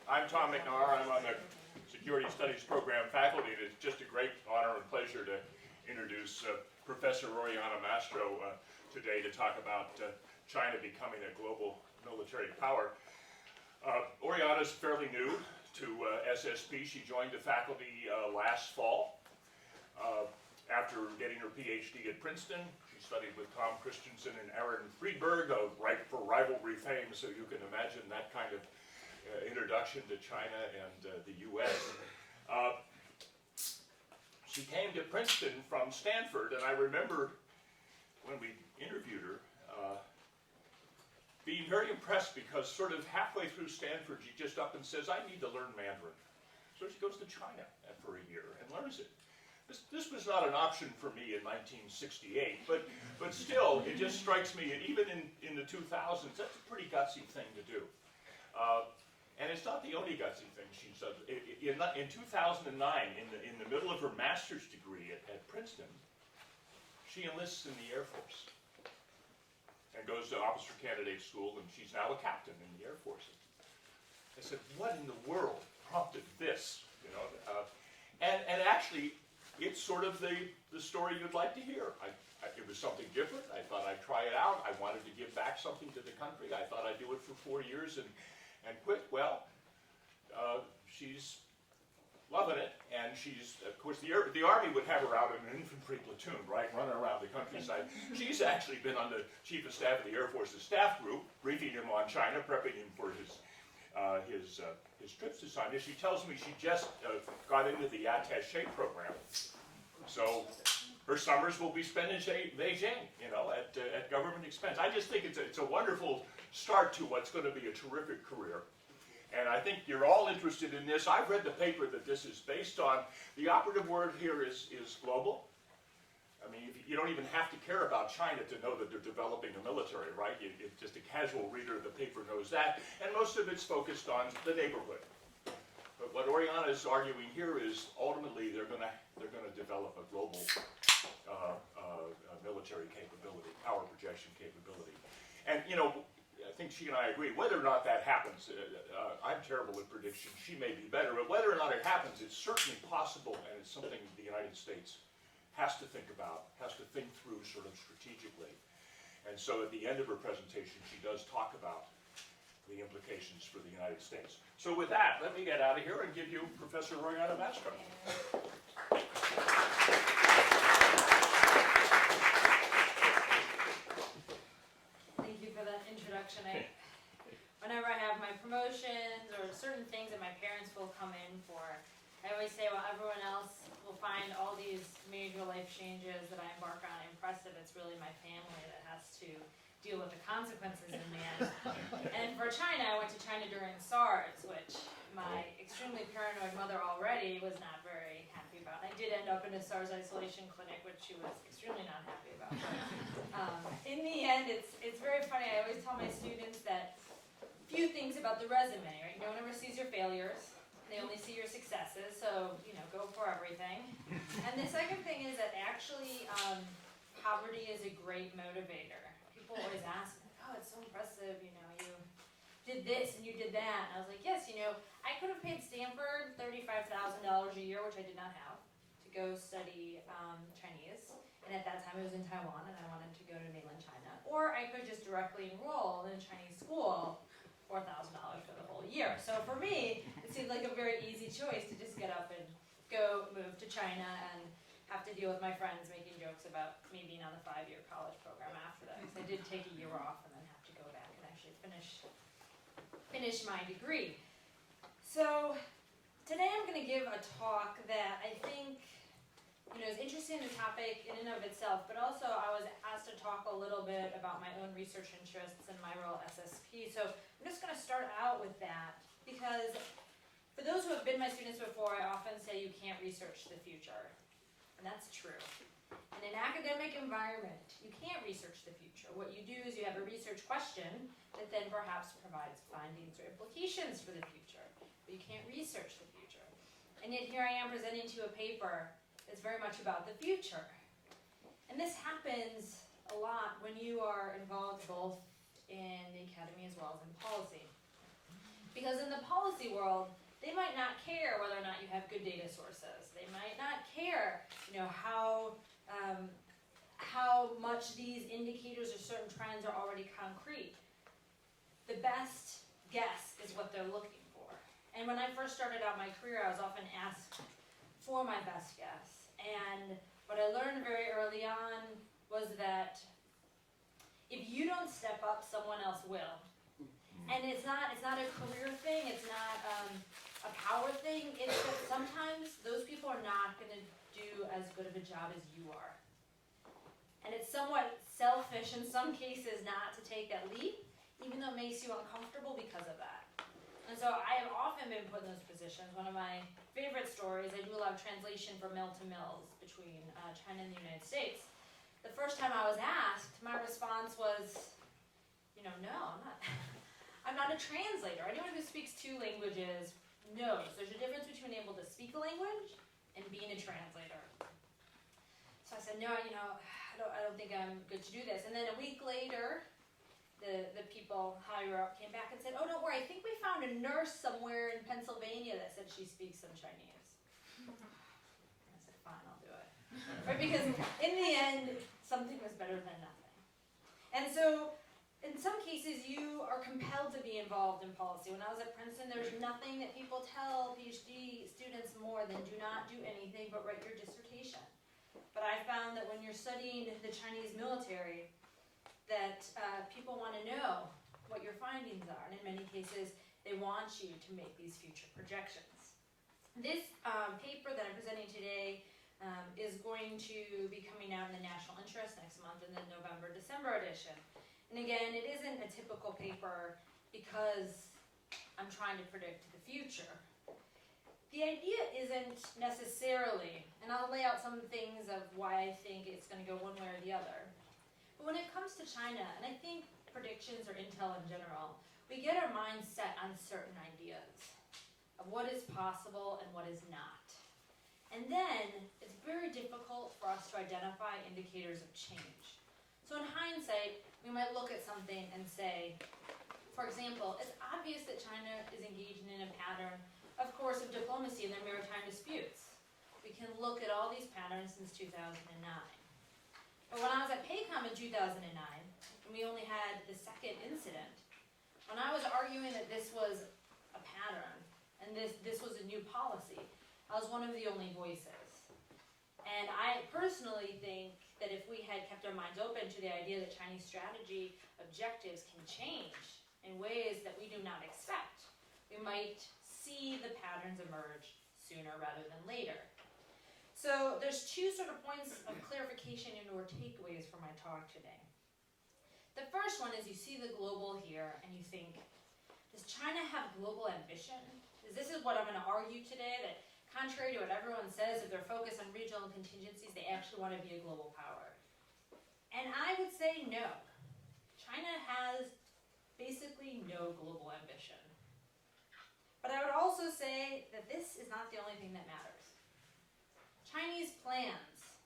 I'm Tom McNar. I'm on the Security Studies Program faculty. It's just a great honor and pleasure to introduce Professor Oriana Mastro today to talk about China becoming a global military power. Oriana's fairly new to SSP. She joined the faculty last fall. After getting her PhD at Princeton, she studied with Tom Christensen and Aaron Friedberg, for rivalry fame, so you can imagine that kind of introduction to China and the U.S. She came to Princeton from Stanford, and I remember when we interviewed her being very impressed because sort of halfway through Stanford, she just up and says, I need to learn Mandarin. So she goes to China for a year and learns it. This was not an option for me in 1968, but still, it just strikes me, even in the 2000s, that's a pretty gutsy thing to do. And it's not the only gutsy thing she does. In 2009, in the middle of her master's degree at Princeton, she enlists in the Air Force and goes to officer candidate school, and she's now a captain in the Air Force. I said, what in the world prompted this? You know, and actually, it's sort of the story you'd like to hear. It was something different. I thought I'd try it out. I wanted to give back something to the country. I thought I'd do it for 4 years and quit. Well, she's loving it, and she's, of course, the Army would have her out in an infantry platoon, right, running around the countryside. She's actually been on the Chief of Staff of the Air Force's staff group, briefing him on China, prepping him for his trips to China. She tells me she just got into the attaché program, so her summers will be spent in Beijing, you know, at government expense. I just think it's a wonderful start to what's going to be a terrific career. And I think you're all interested in this. I've read the paper that this is based on. The operative word here is global. I mean, you don't even have to care about China to know that they're developing a military, right? Just a casual reader of the paper knows that. And most of it's focused on the neighborhood. But what Oriana is arguing here is ultimately they're going to develop a global military capability, power projection capability. And you know, I think she and I agree. Whether or not that happens, I'm terrible at predictions. She may be better, but whether or not it happens, it's certainly possible, and it's something the United States has to think about, has to think through sort of strategically. And so at the end of her presentation, she does talk about the implications for the United States. So with that, let me get out of here and give you Professor Oriana Mastro. Whenever I have my promotions or certain things that my parents will come in for, I always say, well, everyone else will find all these major life changes that I embark on impressive. It's really my family that has to deal with the consequences in the end. And for China, I went to China during SARS, which my extremely paranoid mother already was not very happy about. I did end up in a SARS isolation clinic, which she was extremely not happy about. In the end, it's very funny. I always tell my students that few things about the resume, right? No one ever sees your failures. They only see your successes, so, you know, go for everything. And the second thing is that actually poverty is a great motivator. People always ask me, oh, it's so impressive, you know, you did this and you did that. And I was like, yes, you know, I could have paid Stanford $35,000 a year, which I did not have, to go study Chinese. And at that time it was in Taiwan, and I wanted to go to mainland China. Or I could just directly enroll in a Chinese school, $4,000 for the whole year. So for me, it seemed like a very easy choice to just get up and go move to China and have to deal with my friends making jokes about me being on the 5-year college program after that. Because I did take a year off and then have to go back and actually finish my degree. So today I'm going to give a talk that I think, you know, is interesting in the topic in and of itself, but also I was asked to talk a little bit about my own research interests and my role at SSP. So I'm just going to start out with that because for those who have been my students before, I often say you can't research the future. And that's true. In an academic environment, you can't research the future. What you do is you have a research question that then perhaps provides findings or implications for the future. But you can't research the future. And yet here I am presenting to a paper that's very much about the future. And this happens a lot when you are involved both in the academy as well as in policy. Because in the policy world, they might not care whether or not you have good data sources. They might not care, how much these indicators or certain trends are already concrete. The best guess is what they're looking for. And when I first started out my career, I was often asked for my best guess. And what I learned very early on was that if you don't step up, someone else will. And it's not a career thing, it's not a power thing, it's that sometimes those people are not going to do as good of a job as you are. And it's somewhat selfish in some cases not to take that leap, even though it makes you uncomfortable because of that. And so I have often been put in those positions. One of my favorite stories, I do a lot of translation for mill to mills between China and the United States. The first time I was asked, my response was, no, I'm not a translator. Anyone who speaks two languages knows there's a difference between able to speak a language and being a translator. So I said, no, I don't think I'm good to do this. And then a week later, the people higher up came back and said, oh, don't worry, I think we found a nurse somewhere in Pennsylvania that said she speaks some Chinese. And I said, fine, I'll do it. Right? Because in the end, something was better than nothing. And so in some cases, you are compelled to be involved in policy. When I was at Princeton, there's nothing that people tell PhD students more than do not do anything but write your dissertation. But I found that when you're studying the Chinese military, that people want to know what your findings are. And in many cases, they want you to make these future projections. This paper that I'm presenting today is going to be coming out in the National Interest next month in the November-December edition. And again, it isn't a typical paper because I'm trying to predict the future. The idea isn't necessarily, and I'll lay out some things of why I think it's going to go one way or the other. But when it comes to China, and I think predictions or intel in general, we get our minds set on certain ideas of what is possible and what is not. And then it's very difficult for us to identify indicators of change. So in hindsight, we might look at something and say, for example, it's obvious that China is engaging in a pattern, of course, of diplomacy in their maritime disputes. We can look at all these patterns since 2009. But when I was at PACOM in 2009, and we only had the second incident, when I was arguing that this was a pattern, and this was a new policy, I was one of the only voices. And I personally think that if we had kept our minds open to the idea that Chinese strategy objectives can change in ways that we do not expect, we might see the patterns emerge sooner rather than later. So there's two sort of points of clarification and or takeaways from my talk today. The first one is you see the global here and you think, does China have global ambition? This is what I'm going to argue today, that contrary to what everyone says, if they're focused on regional contingencies, they actually want to be a global power. And I would say no. China has basically no global ambition. But I would also say that this is not the only thing that matters. Chinese plans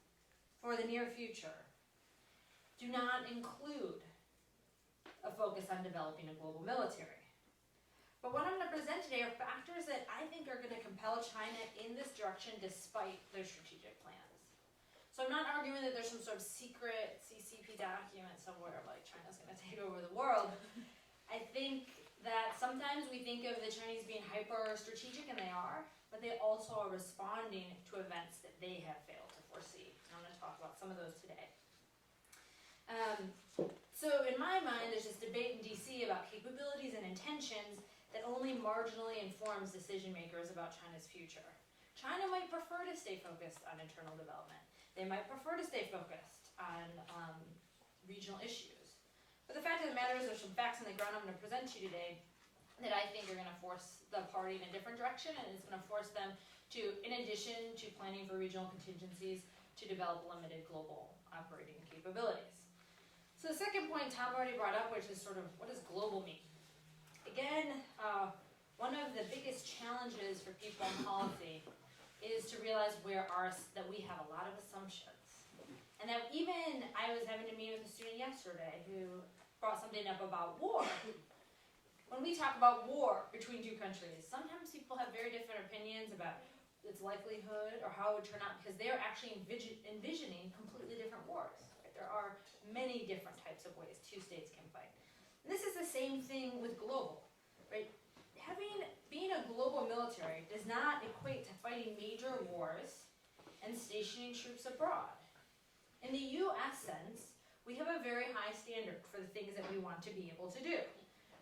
for the near future do not include a focus on developing a global military. But what I'm going to present today are factors that I think are going to compel China in this direction despite their strategic plans. So I'm not arguing that there's some sort of secret CCP document somewhere like China's going to take over the world. I think that sometimes we think of the Chinese being hyper-strategic, and they are, but they also are responding to events that they have failed to foresee. And I'm going to talk about some of those today. So in my mind, there's this debate in DC about capabilities and intentions that only marginally informs decision makers about China's future. China might prefer to stay focused on internal development. They might prefer to stay focused on regional issues. But the fact of the matter is there's some facts on the ground I'm going to present to you today that I think are going to force the party in a different direction, and it's going to force them to, in addition to planning for regional contingencies, to develop limited global operating capabilities. So the second point Tom already brought up, which is sort of, what does global mean? Again, one of the biggest challenges for people in policy is to realize that we have a lot of assumptions. And that even, I was having a meeting with a student yesterday who brought something up about war. when we talk about war between two countries, sometimes people have very different opinions about its likelihood or how it would turn out because they are actually envisioning completely different wars. Right? There are many different types of ways two states can fight. And this is the same thing with global, right? Being a global military does not equate to fighting major wars and stationing troops abroad. In the U.S. sense, we have a very high standard for the things that we want to be able to do.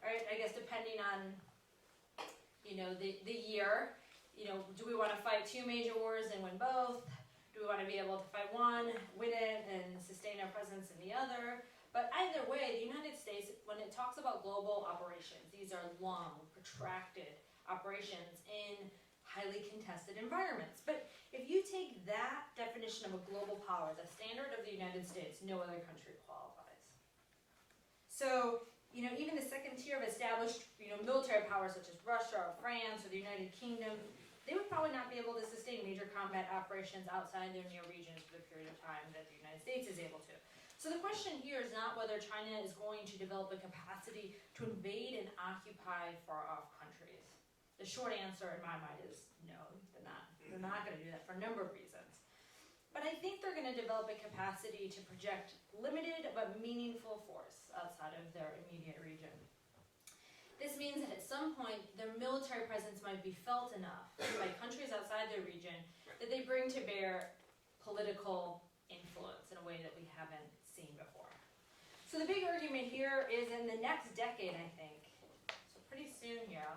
Right? I guess depending on, the year, do we want to fight two major wars and win both? Do we want to be able to fight one, win it, and sustain our presence in the other? But either way, the United States, when it talks about global operations, these are long, protracted operations in highly contested environments. But if you take that definition of a global power, the standard of the United States, no other country qualifies. So, even the second tier of established, military powers such as Russia or France or the United Kingdom, they would probably not be able to sustain major combat operations outside their near regions for the period of time that the United States is able to. So the question here is not whether China is going to develop a capacity to invade and occupy far-off countries. The short answer in my mind is no, they're not. They're not going to do that for a number of reasons. But I think they're going to develop a capacity to project limited but meaningful force outside of their immediate region. This means that at some point, their military presence might be felt enough by countries outside their region that they bring to bear political influence in a way that we haven't seen before. So the big argument here is in the next decade, I think, so pretty soon here,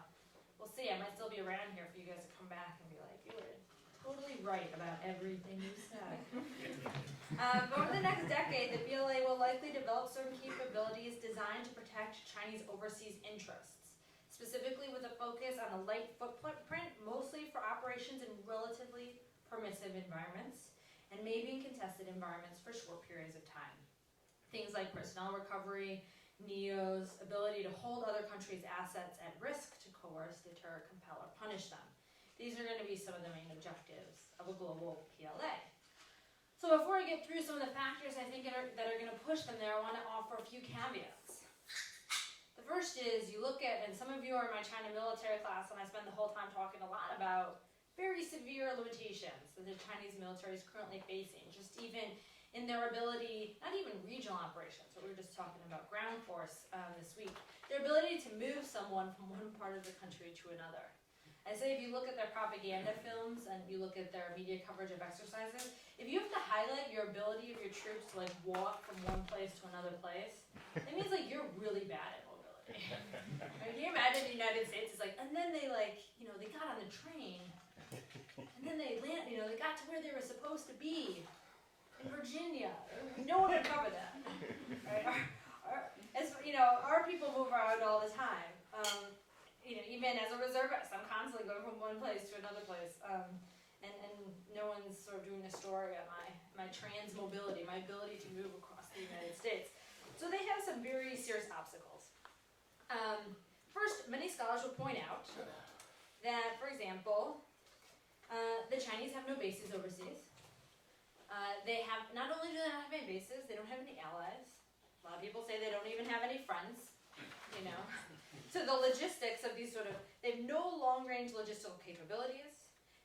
we'll see, I might still be around here for you guys to come back and be like, you were totally right about everything you said. But over the next decade, the PLA will likely develop certain capabilities designed to protect Chinese overseas interests, specifically with a focus on a light footprint, mostly for operations in relatively permissive environments, and maybe in contested environments for short periods of time. Things like personnel recovery, NEO's ability to hold other countries' assets at risk to coerce, deter, compel, or punish them. These are going to be some of the main objectives of a global PLA. So before I get through some of the factors I think that are going to push them there, I want to offer a few caveats. The first is you look at, and some of you are in my China military class, and I spend the whole time talking a lot about very severe limitations that the Chinese military is currently facing, just even in their ability, not even regional operations, but we were just talking about ground force this week, their ability to move someone from one part of the country to another. I say if you look at their propaganda films and you look at their media coverage of exercises, if you have to highlight your ability of your troops to walk from one place to another place, it means you're really bad at mobility. Right? Can you imagine the United States is and then they they got on the train, and then they they got to where they were supposed to be in Virginia. No one would cover that. Right? Our people move around all the time. Even as a reservist, I'm constantly going from one place to another place, and no one's sort of doing a story on my trans mobility, my ability to move across the United States. So they have some very serious obstacles. First, many scholars will point out that, for example, the Chinese have no bases overseas. They have, not only do they not have any bases, they don't have any allies. A lot of people say they don't even have any friends, So the logistics of these they have no long-range logistical capabilities.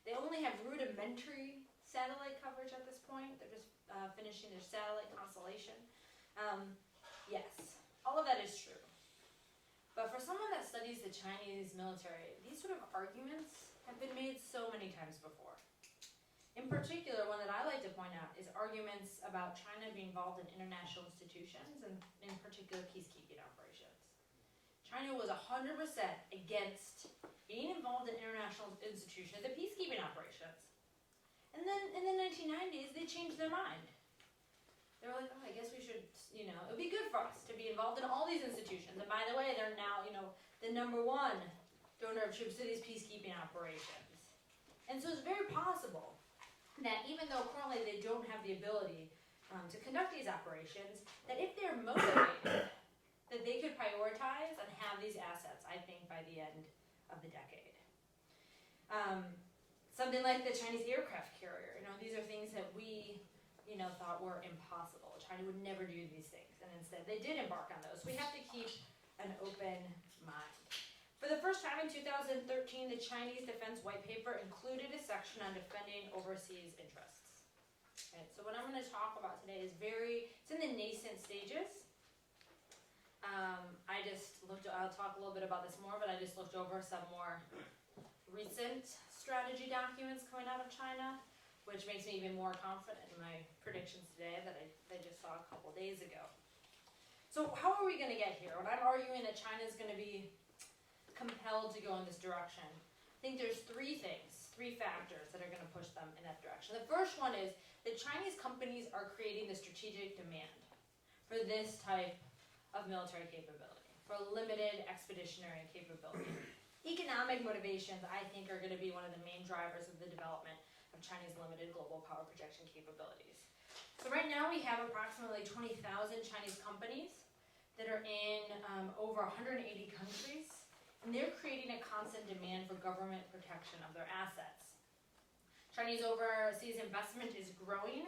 They only have rudimentary satellite coverage at this point. They're just finishing their satellite constellation. Yes, all of that is true. But for someone that studies the Chinese military, these arguments have been made so many times before. In particular, one that I like to point out is arguments about China being involved in international institutions and in particular peacekeeping operations. China was 100% against being involved in international institutions and peacekeeping operations. And then in the 1990s, they changed their mind. They were like, I guess we should, it would be good for us to be involved in all these institutions. And by the way, they're now, the number one donor of troops to these peacekeeping operations. And so it's very possible that even though currently they don't have the ability to conduct these operations, that if they're motivated, that they could prioritize and have these assets, I think, by the end of the decade. Something like the Chinese aircraft carrier, these are things that we, thought were impossible. China would never do these things, and instead they did embark on those. We have to keep an open mind. For the first time in 2013, the Chinese Defense White Paper included a section on defending overseas interests. Okay, so what I'm going to talk about today is it's in the nascent stages. I'll talk a little bit about this more, but I just looked over some more recent strategy documents coming out of China, which makes me even more confident in my predictions today that I just saw a couple days ago. So how are we going to get here? When I'm arguing that China is going to be compelled to go in this direction, I think there's three factors that are going to push them in that direction. The first one is that Chinese companies are creating the strategic demand for this type of military capability, for limited expeditionary capability. Economic motivations, I think, are going to be one of the main drivers of the development of China's limited global power projection capabilities. So right now we have approximately 20,000 Chinese companies that are in over 180 countries, and they're creating a constant demand for government protection of their assets. Chinese overseas investment is growing.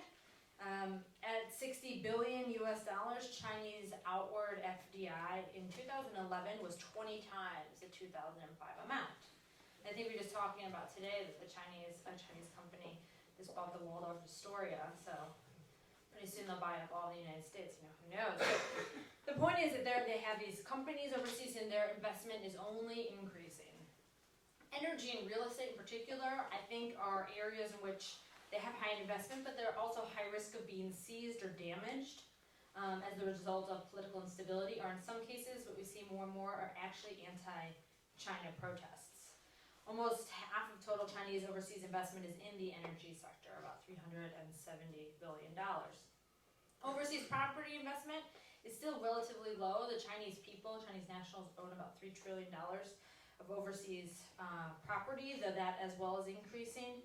At $60 billion US, Chinese outward FDI in 2011 was 20 times the 2005 amount. I think we were just talking about today that a Chinese company just bought the Waldorf Astoria, so pretty soon they'll buy up all the United States, who knows. The point is that they have these companies overseas and their investment is only increasing. Energy and real estate in particular, I think, are areas in which they have high investment, but they're also high risk of being seized or damaged as a result of political instability, or in some cases, what we see more and more are actually anti-China protests. Almost half of total Chinese overseas investment is in the energy sector, about $370 billion. Overseas property investment is still relatively low. The Chinese nationals own about $3 trillion of overseas property, though that as well is increasing.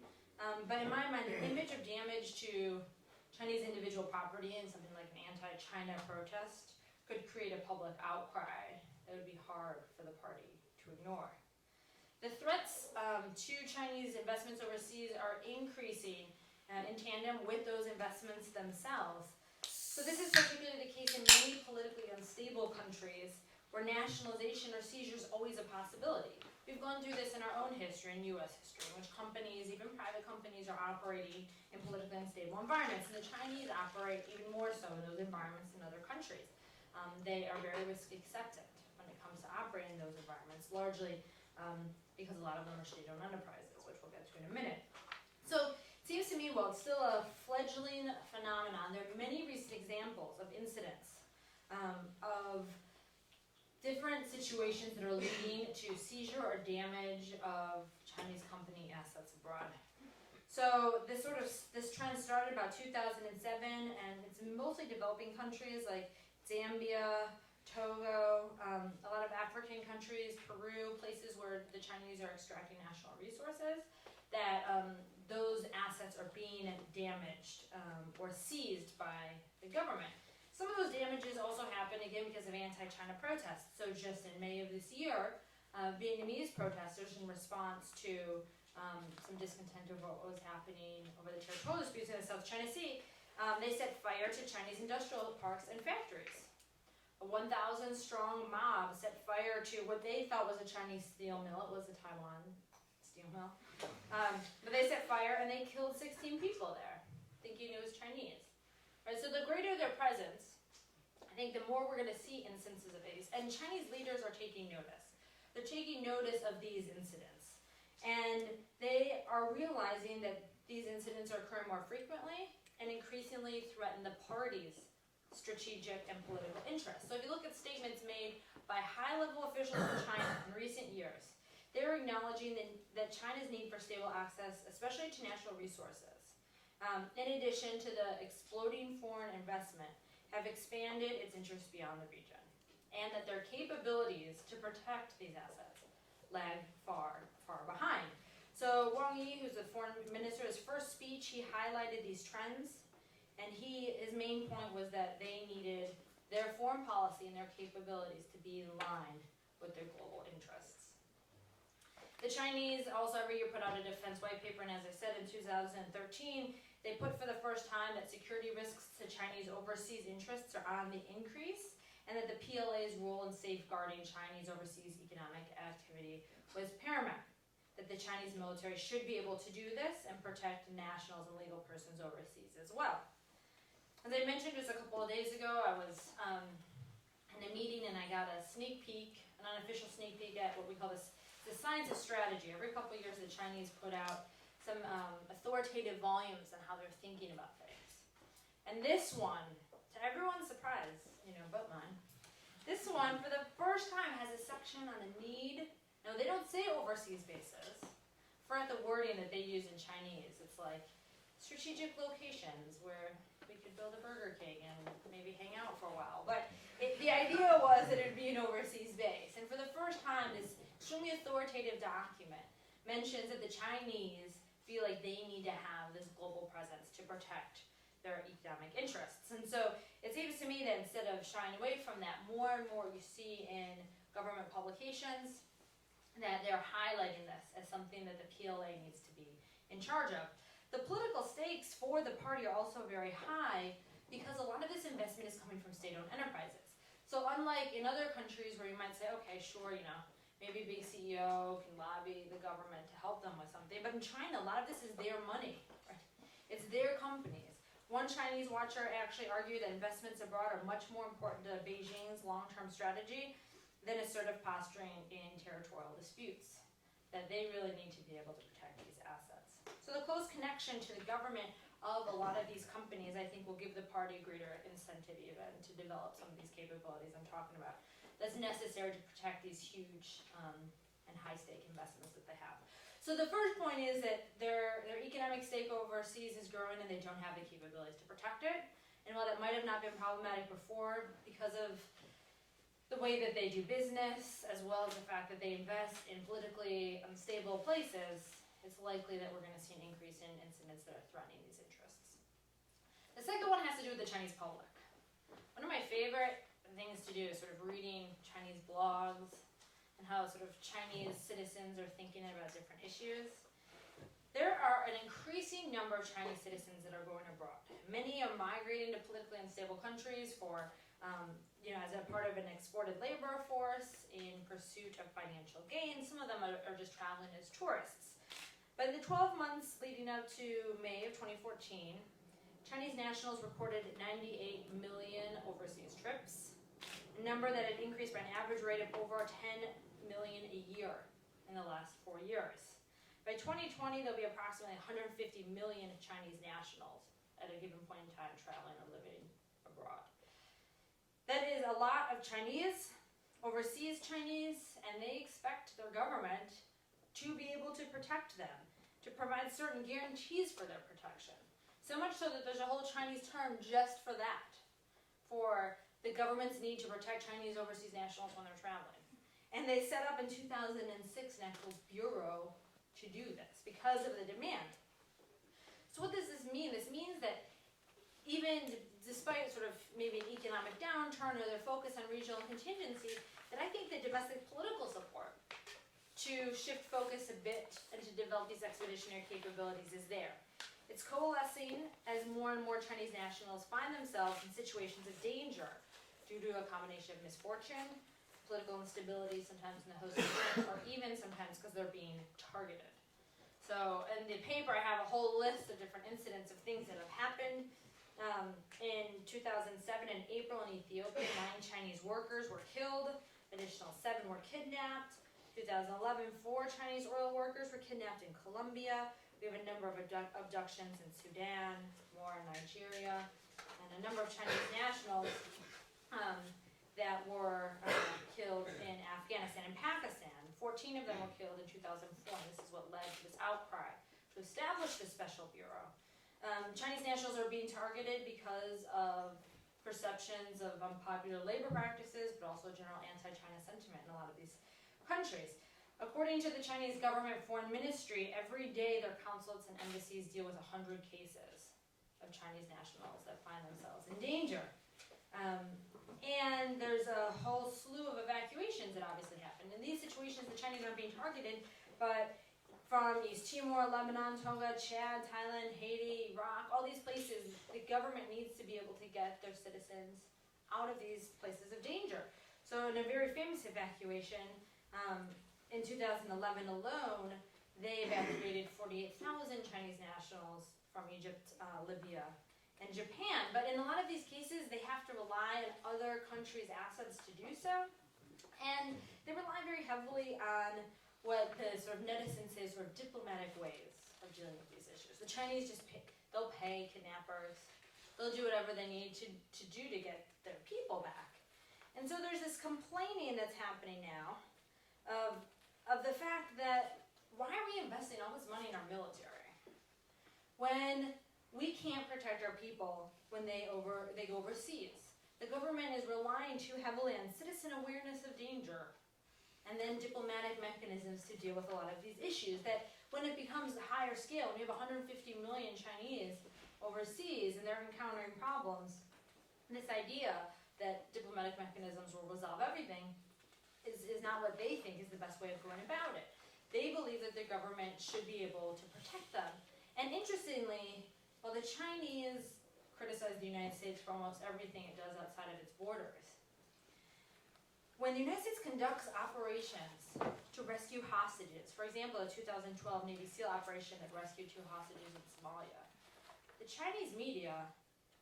But in my mind, the image of damage to Chinese individual property and something like an anti-China protest could create a public outcry that would be hard for the party to ignore. The threats to Chinese investments overseas are increasing in tandem with those investments themselves. So this is particularly the case in many politically unstable countries where nationalization or seizure is always a possibility. We've gone through this in our own history, in U.S. history, in which companies, even private companies, are operating in politically unstable environments. And the Chinese operate even more so in those environments than other countries. They are very risk acceptant when it comes to operating in those environments, largely because a lot of them are state-owned enterprises, which we'll get to in a minute. So it seems to me, while it's still a fledgling phenomenon, there are many recent examples of incidents of different situations that are leading to seizure or damage of Chinese company assets abroad. So this trend started about 2007, and it's mostly developing countries like Zambia, Togo, a lot of African countries, Peru, places where the Chinese are extracting national resources, that those assets are being damaged or seized by the government. Some of those damages also happen, again, because of anti-China protests. So just in May of this year, Vietnamese protesters, in response to some discontent over what was happening over the territorial disputes in the South China Sea, they set fire to Chinese industrial parks and factories. A 1,000-strong mob set fire to what they thought was a Chinese steel mill. It was a Taiwan steel mill. But they set fire and they killed 16 people there, thinking it was Chinese. Right, so the greater their presence, I think the more we're going to see instances of these. And Chinese leaders are taking notice. They're taking notice of these incidents. And they are realizing that these incidents are occurring more frequently and increasingly threaten the party's strategic and political interests. So if you look at statements made by high-level officials in China in recent years, they're acknowledging that China's need for stable access, especially to natural resources, in addition to the exploding foreign investment, have expanded its interests beyond the region, and that their capabilities to protect these assets lag far, far behind. So Wang Yi, who's the foreign minister, his first speech, he highlighted these trends, and his main point was that they needed their foreign policy and their capabilities to be in line with their global interests. The Chinese also every year put out a defense white paper, and as I said, in 2013, they put for the first time that security risks to Chinese overseas interests are on the increase, and that the PLA's role in safeguarding Chinese overseas economic activity was paramount, that the Chinese military should be able to do this and protect nationals and legal persons overseas as well. As I mentioned just a couple of days ago, I was in a meeting and I got a sneak peek, an unofficial sneak peek at what we call the science of strategy. Every couple of years the Chinese put out some authoritative volumes on how they're thinking about things. And this one, to everyone's surprise, but mine, this one for the first time has a section on the need. No, they don't say overseas bases. For the wording that they use in Chinese, it's like strategic locations where we could build a Burger King and maybe hang out for a while. But the idea was that it would be an overseas base. And for the first time, this extremely authoritative document mentions that the Chinese feel like they need to have this global presence to protect their economic interests. And so it seems to me that instead of shying away from that, more and more you see in government publications that they're highlighting this as something that the PLA needs to be in charge of. The political stakes for the party are also very high because a lot of this investment is coming from state-owned enterprises. So unlike in other countries where you might say, okay, sure, maybe a big CEO can lobby the government to help them with something, but in China, a lot of this is their money, right? It's their companies. One Chinese watcher actually argued that investments abroad are much more important to Beijing's long-term strategy than assertive posturing in territorial disputes, that they really need to be able to protect these assets. So the close connection to the government of a lot of these companies, I think, will give the party greater incentive even to develop some of these capabilities I'm talking about. That's necessary to protect these huge and high-stake investments that they have. So the first point is that their economic stake overseas is growing and they don't have the capabilities to protect it. And while that might have not been problematic before because of the way that they do business, as well as the fact that they invest in politically unstable places, it's likely that we're going to see an increase in incidents that are threatening these interests. The second one has to do with the Chinese public. One of my favorite things to do is sort of reading Chinese blogs and how sort of Chinese citizens are thinking about different issues. There are an increasing number of Chinese citizens that are going abroad. Many are migrating to politically unstable countries for, as a part of an exported labor force in pursuit of financial gain. Some of them are just traveling as tourists. But in the 12 months leading up to May of 2014, Chinese nationals recorded 98 million overseas trips, a number that had increased by an average rate of over 10 million a year in the last 4 years. By 2020, there'll be approximately 150 million Chinese nationals at a given point in time traveling or living abroad. That is a lot of Chinese, overseas Chinese, and they expect their government to be able to protect them, to provide certain guarantees for their protection. So much so that there's a whole Chinese term just for that, for the government's need to protect Chinese overseas nationals when they're traveling. And they set up in 2006 an actual bureau to do this because of the demand. So what does this mean? This means that even despite sort of maybe an economic downturn or their focus on regional contingency, that I think the domestic political support to shift focus a bit and to develop these expeditionary capabilities is there. It's coalescing as more and more Chinese nationals find themselves in situations of danger due to a combination of misfortune, political instability, sometimes in the host nation, or even sometimes because they're being targeted. So in the paper I have a whole list of different incidents of things that have happened. In 2007, in April in Ethiopia, 9 Chinese workers were killed, additional 7 were kidnapped. 2011, 4 Chinese oil workers were kidnapped in Colombia. We have a number of abductions in Sudan, more in Nigeria, and a number of Chinese nationals that were killed in Afghanistan and Pakistan. 14 of them were killed in 2004, and this is what led to this outcry to establish the Special Bureau. Chinese nationals are being targeted because of perceptions of unpopular labor practices, but also general anti-China sentiment in a lot of these countries. According to the Chinese government foreign ministry, every day their consulates and embassies deal with 100 cases of Chinese nationals that find themselves in danger. And there's a whole slew of evacuations that obviously happen. In these situations, the Chinese aren't being targeted, but from East Timor, Lebanon, Tonga, Chad, Thailand, Haiti, Iraq, all these places, the government needs to be able to get their citizens out of these places of danger. So in a very famous evacuation, in 2011 alone, they evacuated 48,000 Chinese nationals from Egypt, Libya, and Japan. But in a lot of these cases, they have to rely on other countries' assets to do so. And they rely very heavily on what the sort of netizens say sort of diplomatic ways of dealing with these issues. The Chinese just they'll pay kidnappers. They'll do whatever they need to do to get their people back. And so there's this complaining that's happening now of the fact that why are we investing all this money in our military when we can't protect our people when they go overseas? The government is relying too heavily on citizen awareness of danger and then diplomatic mechanisms to deal with a lot of these issues that when it becomes a higher scale, when you have 150 million Chinese overseas and they're encountering problems, this idea that diplomatic mechanisms will resolve everything is not what they think is the best way of going about it. They believe that the government should be able to protect them. And interestingly, while the Chinese criticize the United States for almost everything it does outside of its borders, when the United States conducts operations to rescue hostages, for example, a 2012 Navy SEAL operation that rescued 2 hostages in Somalia, the Chinese media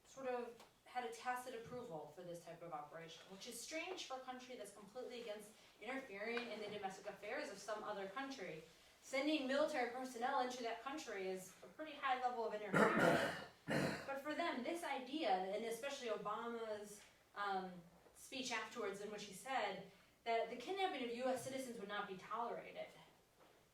sort of had a tacit approval for this type of operation, which is strange for a country that's completely against interfering in the domestic affairs of some other country. Sending military personnel into that country is a pretty high level of interference. But for them, this idea, and especially Obama's speech afterwards in which he said that the kidnapping of U.S. citizens would not be tolerated,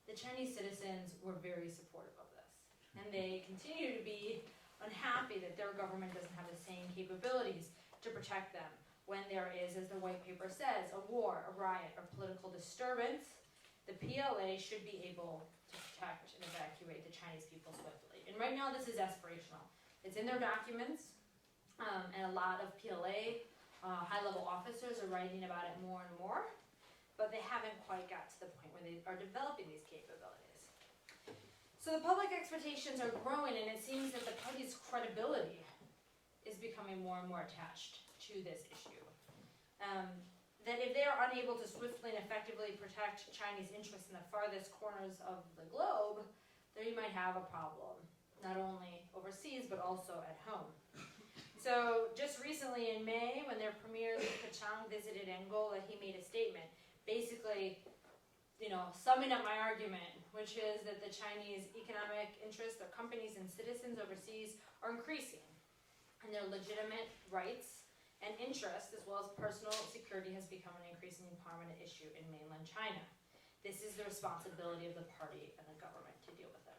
the Chinese citizens were very supportive of this. And they continue to be unhappy that their government doesn't have the same capabilities to protect them when there is, as the white paper says, a war, a riot, or political disturbance. The PLA should be able to protect and evacuate the Chinese people swiftly. And right now this is aspirational. It's in their documents, and a lot of PLA high-level officers are writing about it more and more, but they haven't quite got to the point where they are developing these capabilities. So the public expectations are growing, and it seems that the party's credibility is becoming more and more attached to this issue. That if they are unable to swiftly and effectively protect Chinese interests in the farthest corners of the globe, then you might have a problem, not only overseas, but also at home. So just recently in May, when their premier Li Keqiang visited Angola, he made a statement, basically, summing up my argument, which is that the Chinese economic interests, their companies and citizens overseas are increasing, and their legitimate rights and interests, as well as personal security, has become an increasingly prominent issue in mainland China. This is the responsibility of the party and the government to deal with it.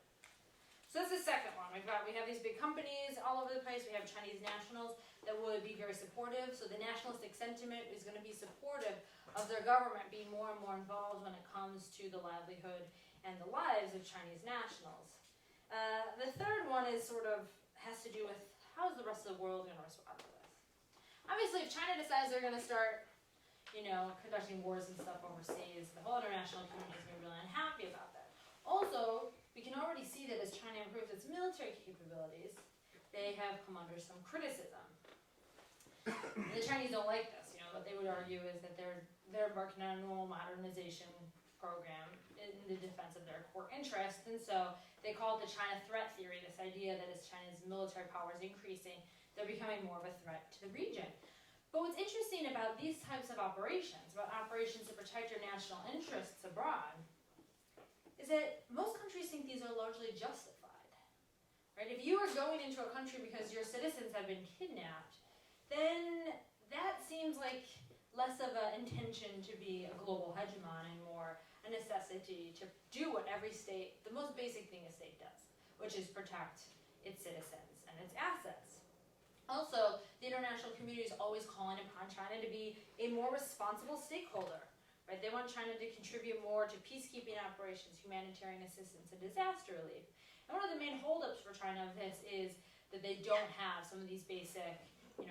So that's the second one. We have these big companies all over the place. We have Chinese nationals that would be very supportive. So the nationalistic sentiment is going to be supportive of their government being more and more involved when it comes to the livelihood and the lives of Chinese nationals. The third one is has to do with how is the rest of the world going to respond to this? Obviously, if China decides they're going to start, conducting wars and stuff overseas, the whole international community is going to be really unhappy about that. Also, we can already see that as China improves its military capabilities, they have come under some criticism. And the Chinese don't like this. What they would argue is that they're embarking on a normal modernization program in the defense of their core interests, and so they call it the China threat theory, this idea that as China's military power is increasing, they're becoming more of a threat to the region. But what's interesting about these types of operations, about operations to protect your national interests abroad, is that most countries think these are largely justified. Right? If you are going into a country because your citizens have been kidnapped, then that seems like less of an intention to be a global hegemon and more a necessity to do what every state, the most basic thing a state does, which is protect its citizens and its assets. Also, the international community is always calling upon China to be a more responsible stakeholder. Right? They want China to contribute more to peacekeeping operations, humanitarian assistance, and disaster relief. And one of the main holdups for China of this is that they don't have some of these basic,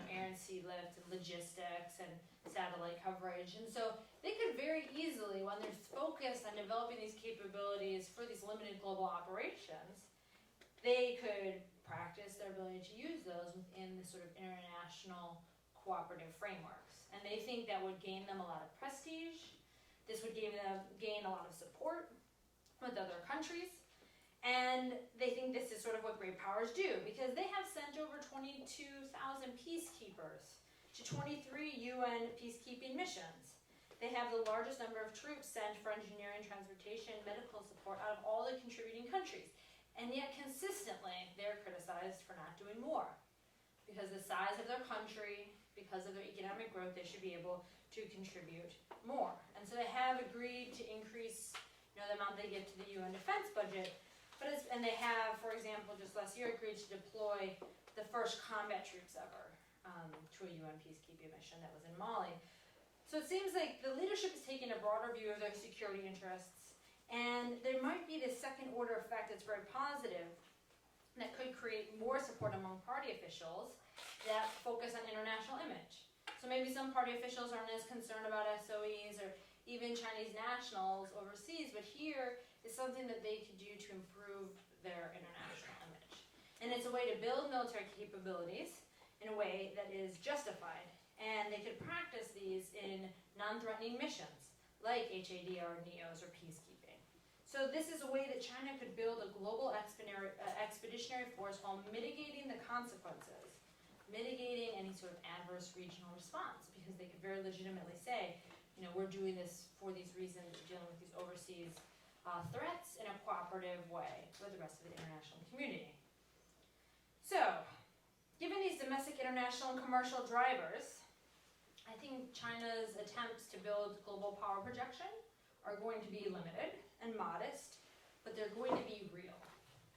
air and sea lift and logistics and satellite coverage. And so they could very easily, when they're focused on developing these capabilities for these limited global operations, they could practice their ability to use those within the sort of international cooperative frameworks. And they think that would gain them a lot of prestige. This would gain a lot of support with other countries. And they think this is sort of what great powers do, because they have sent over 22,000 peacekeepers to 23 UN peacekeeping missions. They have the largest number of troops sent for engineering, transportation, medical support out of all the contributing countries. And yet consistently, they're criticized for not doing more. Because the size of their country, because of their economic growth, they should be able to contribute more. And so they have agreed to increase, the amount they give to the UN defense budget. And they have, for example, just last year agreed to deploy the first combat troops ever to a UN peacekeeping mission that was in Mali. So it seems like the leadership is taking a broader view of their security interests, and there might be this second order effect that's very positive that could create more support among party officials that focus on international image. So maybe some party officials aren't as concerned about SOEs or even Chinese nationals overseas, but here is something that they could do to improve their international image. And it's a way to build military capabilities in a way that is justified. And they could practice these in non-threatening missions, like HADR, NEOs, or peacekeeping. So this is a way that China could build a global expeditionary force while mitigating the consequences, mitigating any sort of adverse regional response, because they could very legitimately say, we're doing this for these reasons, we're dealing with these overseas threats in a cooperative way with the rest of the international community. So, given these domestic, international, and commercial drivers, I think China's attempts to build global power projection are going to be limited and modest, but they're going to be real.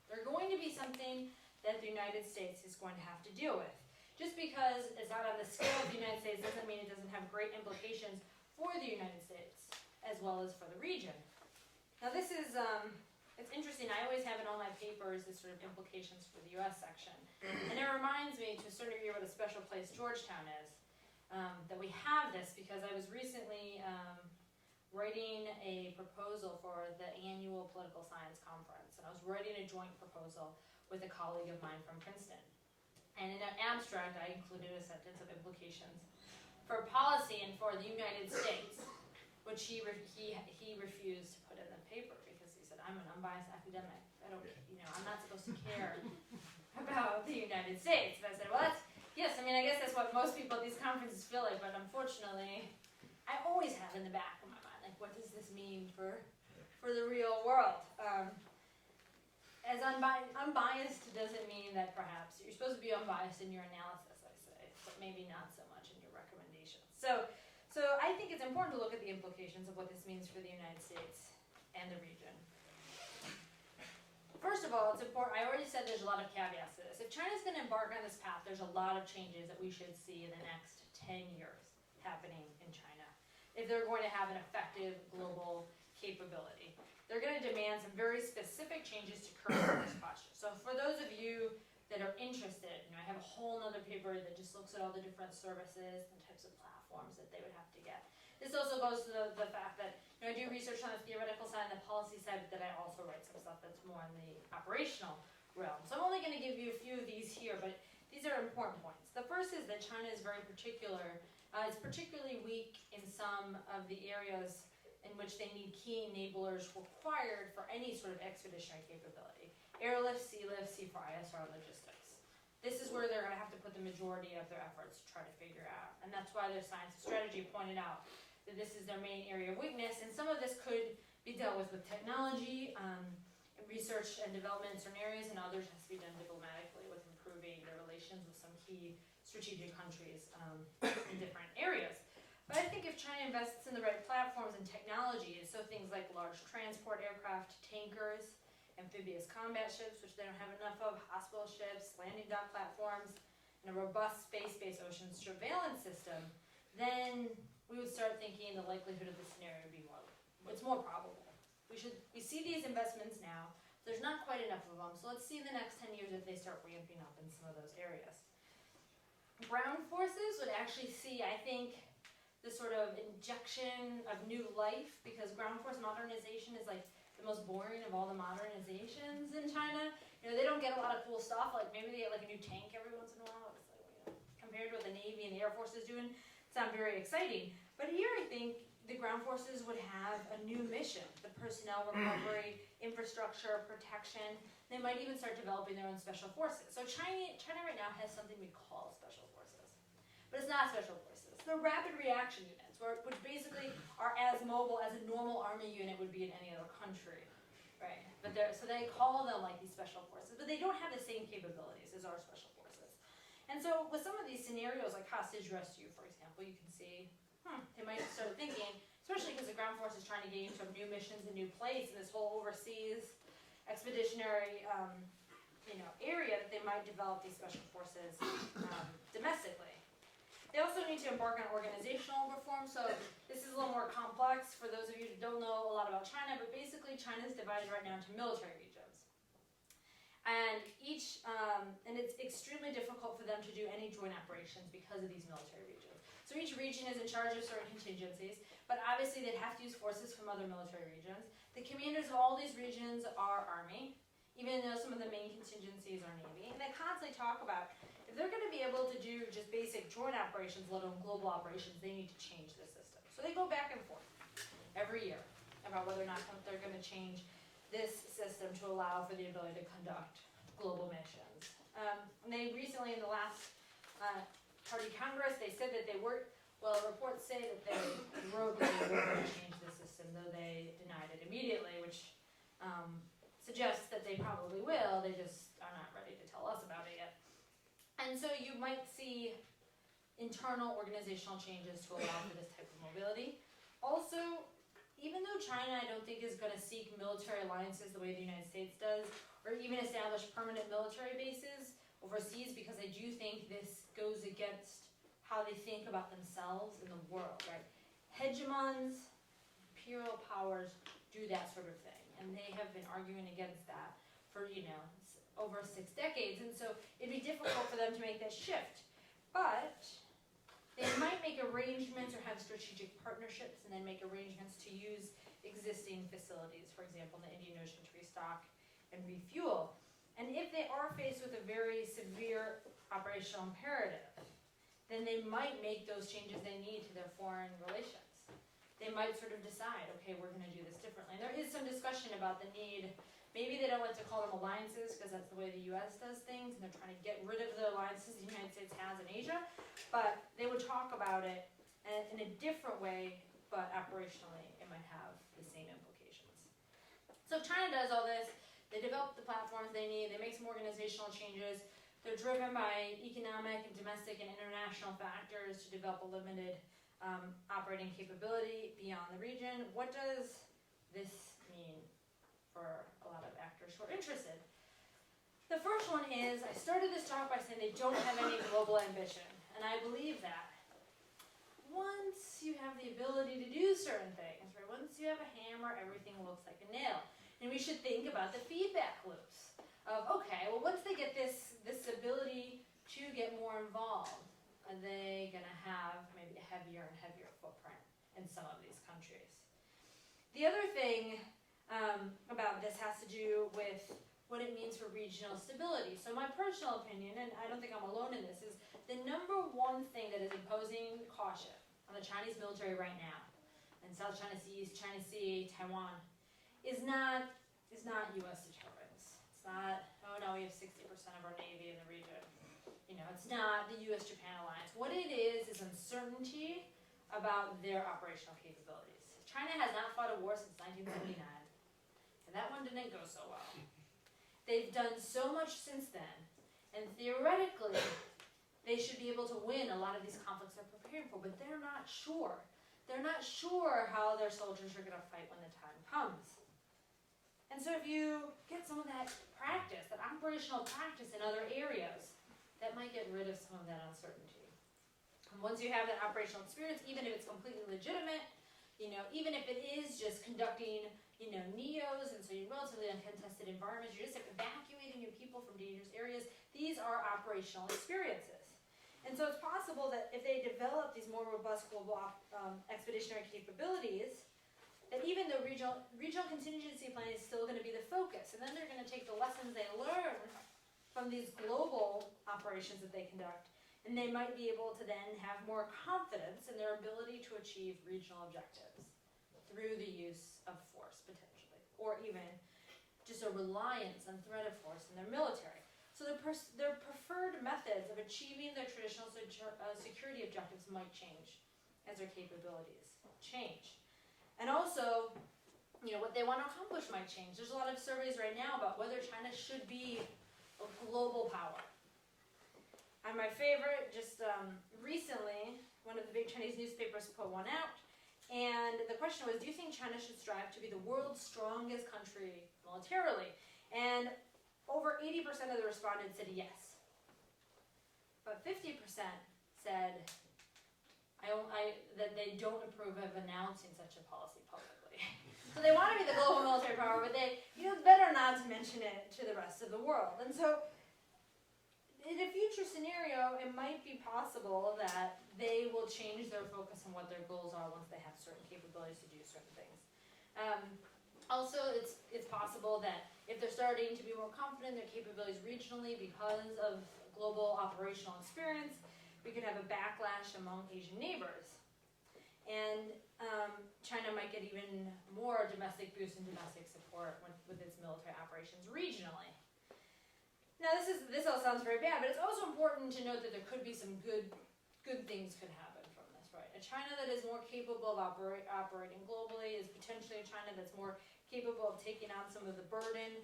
They're going to be something that the United States is going to have to deal with. Just because it's not on the scale of the United States doesn't mean it doesn't have great implications for the United States, as well as for the region. Now this is, it's interesting, I always have in all my papers this sort of implications for the US section. And it reminds me to a certain degree what a special place Georgetown is. That we have this because I was recently writing a proposal for the annual political science conference. And I was writing a joint proposal with a colleague of mine from Princeton. And in an abstract, I included a sentence of implications for policy and for the United States, which he refused to put in the paper because he said, I'm an unbiased academic. I'm not supposed to care about the United States. And I said, well, I guess that's what most people at these conferences feel like, but unfortunately, I always have in the back of my mind, like, what does this mean for the real world? As unbiased doesn't mean that perhaps you're supposed to be unbiased in your analysis, I say, but maybe not so much in your recommendations. So I think it's important to look at the implications of what this means for the United States and the region. First of all, it's important, I already said there's a lot of caveats to this. If China's going to embark on this path, there's a lot of changes that we should see in the next 10 years happening in China. If they're going to have an effective global capability. They're going to demand some very specific changes to current force posture. So for those of you that are interested, I have a whole other paper that just looks at all the different services and types of platforms that they would have to get. This also goes to the fact that I do research on the theoretical side and the policy side, but then I also write some stuff that's more in the operational realm. So I'm only going to give you a few of these here, but these are important points. The first is that China is very particular. It's particularly weak in some of the areas in which they need key enablers required for any sort of expeditionary capability. Airlift, sea lift, C4ISR logistics. This is where they're going to have to put the majority of their efforts to try to figure out. And that's why their science and strategy pointed out that this is their main area of weakness, and some of this could be dealt with technology, research and development in certain areas, and others has to be done diplomatically with improving their relations with some key strategic countries in different areas. But I think if China invests in the right platforms and technologies, so things like large transport aircraft, tankers, amphibious combat ships, which they don't have enough of, hospital ships, landing dock platforms, and a robust space-based ocean surveillance system, then we would start thinking the likelihood of the scenario would be it's more probable. We see these investments now. There's not quite enough of them, so let's see in the next 10 years if they start ramping up in some of those areas. Ground forces would actually see, I think, this sort of injection of new life, because ground force modernization is like the most boring of all the modernizations in China. They don't get a lot of cool stuff, like maybe they get like a new tank every once in a while. It's like, compared with the Navy Navy and the Air Force is doing sound very exciting. But here I think the ground forces would have a new mission, the personnel recovery, infrastructure, protection. They might even start developing their own special forces. So China right now has something we call special forces, but it's not special forces. They're rapid reaction units, which basically are as mobile as a normal army unit would be in any other country, right? But so they call them like these special forces, but they don't have the same capabilities as our special forces. And so with some of these scenarios, like hostage rescue, for example, you can see, they might start thinking, especially because the ground force is trying to get into new missions and new place in this whole overseas expeditionary area, that they might develop these special forces domestically. They also need to embark on organizational reform. So this is a little more complex for those of you who don't know a lot about China, but basically China is divided right now into military regions. And and it's extremely difficult for them to do any joint operations because of these military regions. So each region is in charge of certain contingencies, but obviously they'd have to use forces from other military regions. The commanders of all these regions are Army, even though some of the main contingencies are Navy. And they constantly talk about, if they're going to be able to do just basic joint operations, let alone global operations, they need to change the system. So they go back and forth every year about whether or not they're going to change this system to allow for the ability to conduct global missions. And they recently, in the last Party Congress, they said that they were, well, reports say that they wrote that they were going to change the system, though they denied it immediately, which suggests that they probably will. They just are not ready to tell us about it yet. And so you might see internal organizational changes to allow for this type of mobility. Also, even though China, I don't think, is going to seek military alliances the way the United States does, or even establish permanent military bases overseas, because I do think this goes against how they think about themselves in the world, right? Hegemons, imperial powers do that sort of thing, and they have been arguing against that for, over 6 decades, and so it'd be difficult for them to make that shift. But they might make arrangements or have strategic partnerships and then make arrangements to use existing facilities, for example, in the Indian Ocean, to restock and refuel. And if they are faced with a very severe operational imperative, then they might make those changes they need to their foreign relations. They might sort of decide, okay, we're going to do this differently. And there is some discussion about the need. Maybe they don't like to call them alliances because that's the way the U.S. does things, and they're trying to get rid of the alliances the United States has in Asia. But they would talk about it in a different way, but operationally it might have the same implications. So if China does all this, they develop the platforms they need, they make some organizational changes, they're driven by economic and domestic and international factors to develop a limited operating capability beyond the region. What does this mean for a lot of actors who are interested? The first one is, I started this talk by saying they don't have any global ambition, and I believe that. Once you have the ability to do certain things, right? Once you have a hammer, everything looks like a nail. And we should think about the feedback loops of, okay, well, once they get this ability to get more involved, are they going to have maybe a heavier and heavier footprint in some of these countries? The other thing about this has to do with what it means for regional stability. So my personal opinion, and I don't think I'm alone in this, is the number one thing that is imposing caution on the Chinese military right now, in South China Sea, East China Sea, Taiwan, is not U.S. deterrence. It's not, oh no, we have 60% of our Navy in the region. It's not the U.S.-Japan alliance. What it is uncertainty about their operational capabilities. China has not fought a war since 1979, and that one didn't go so well. They've done so much since then, and theoretically, they should be able to win a lot of these conflicts they're preparing for, but they're not sure. They're not sure how their soldiers are going to fight when the time comes. And so if you get some of that practice, that operational practice in other areas, that might get rid of some of that uncertainty. And once you have that operational experience, even if it's completely legitimate, even if it is just conducting, NEOs, and so you're relatively uncontested environments, you're just evacuating your people from dangerous areas, these are operational experiences. And so it's possible that if they develop these more robust global expeditionary capabilities, that even the regional contingency plan is still going to be the focus. And then they're going to take the lessons they learn from these global operations that they conduct And they might be able to then have more confidence in their ability to achieve regional objectives through the use of force, potentially, or even just a reliance on threat of force in their military. So their preferred methods of achieving their traditional security objectives might change as their capabilities change. And also, what they want to accomplish might change. There's a lot of surveys right now about whether China should be a global power. And my favorite, just recently, one of the big Chinese newspapers put one out, and the question was, do you think China should strive to be the world's strongest country militarily? And over 80% of the respondents said yes. But 50% said that they don't approve of announcing such a policy publicly. So they want to be the global military power, but it's better not to mention it to the rest of the world. And so in a future scenario, it might be possible that they will change their focus on what their goals are once they have certain capabilities to do certain things. Also, it's possible that if they're starting to be more confident in their capabilities regionally because of global operational experience, we could have a backlash among Asian neighbors. And China might get even more domestic boost and domestic support with its military operations regionally. Now, this all sounds very bad, but it's also important to note that there could be some good things could happen from this, right? A China that is more capable of operating globally is potentially a China that's more capable of taking on some of the burden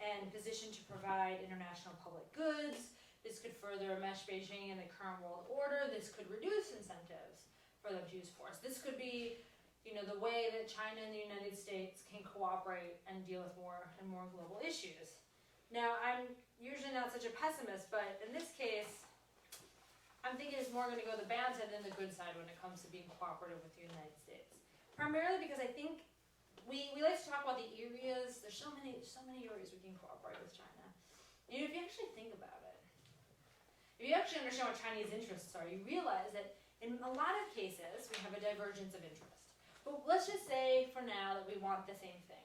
and positioned to provide international public goods. This could further mesh Beijing in the current world order. This could reduce incentives for them to use force. This could be, the way that China and the United States can cooperate and deal with more and more global issues. Now, I'm usually not such a pessimist, but in this case, I'm thinking it's more going to go the bad side than the good side when it comes to being cooperative with the United States. Primarily because I think we like to talk about the areas. There's so many areas we can cooperate with China. And if you actually think about it, if you actually understand what Chinese interests are, you realize that in a lot of cases, we have a divergence of interest. But let's just say for now that we want the same thing.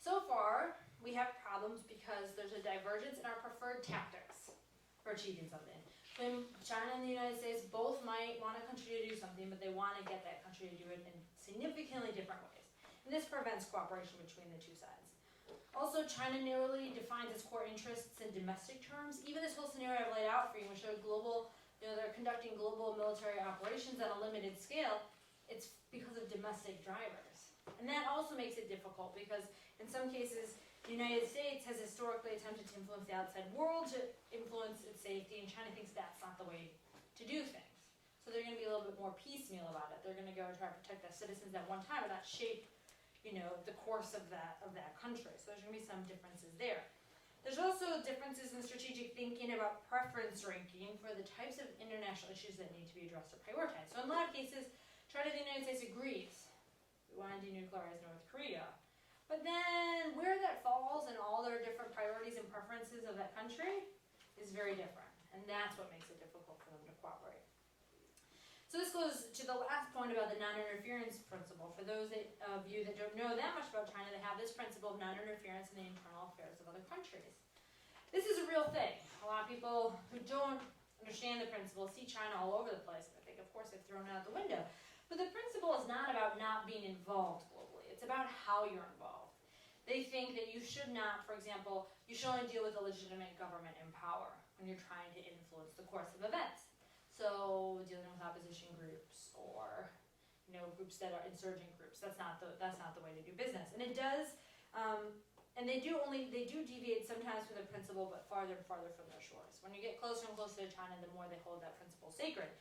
So far, we have problems because there's a divergence in our preferred tactics for achieving something. When China and the United States both might want a country to do something, but they want to get that country to do it in significantly different ways. And this prevents cooperation between the two sides. Also, China narrowly defines its core interests in domestic terms. Even this whole scenario I've laid out for you, which they're they're conducting global military operations on a limited scale, it's because of domestic drivers. And that also makes it difficult because in some cases, the United States has historically attempted to influence the outside world to influence its safety, and China thinks that's not the way to do things. So they're going to be a little bit more piecemeal about it. They're going to go try to protect their citizens at one time and not shape, the course of that country. So there's going to be some differences there. There's also differences in strategic thinking about preference ranking for the types of international issues that need to be addressed or prioritized. So in a lot of cases, China and the United States agrees. We want to denuclearize North Korea. But then where that falls in all their different priorities and preferences of that country is very different. And that's what makes it difficult for them to cooperate. So this goes to the last point about the non-interference principle. For those of you that don't know that much about China, they have this principle of non-interference in the internal affairs of other countries. This is a real thing. A lot of people who don't understand the principle see China all over the place. And I think, of course, they've thrown it out the window. But the principle is not about not being involved globally. It's about how you're involved. They think that you should not, for example, you should only deal with a legitimate government in power when you're trying to influence the course of events. So dealing with opposition groups or groups that are insurgent groups. That's not the way to do business. And it does, and they do deviate sometimes from the principle, but farther and farther from their shores. When you get closer and closer to China, the more they hold that principle sacred.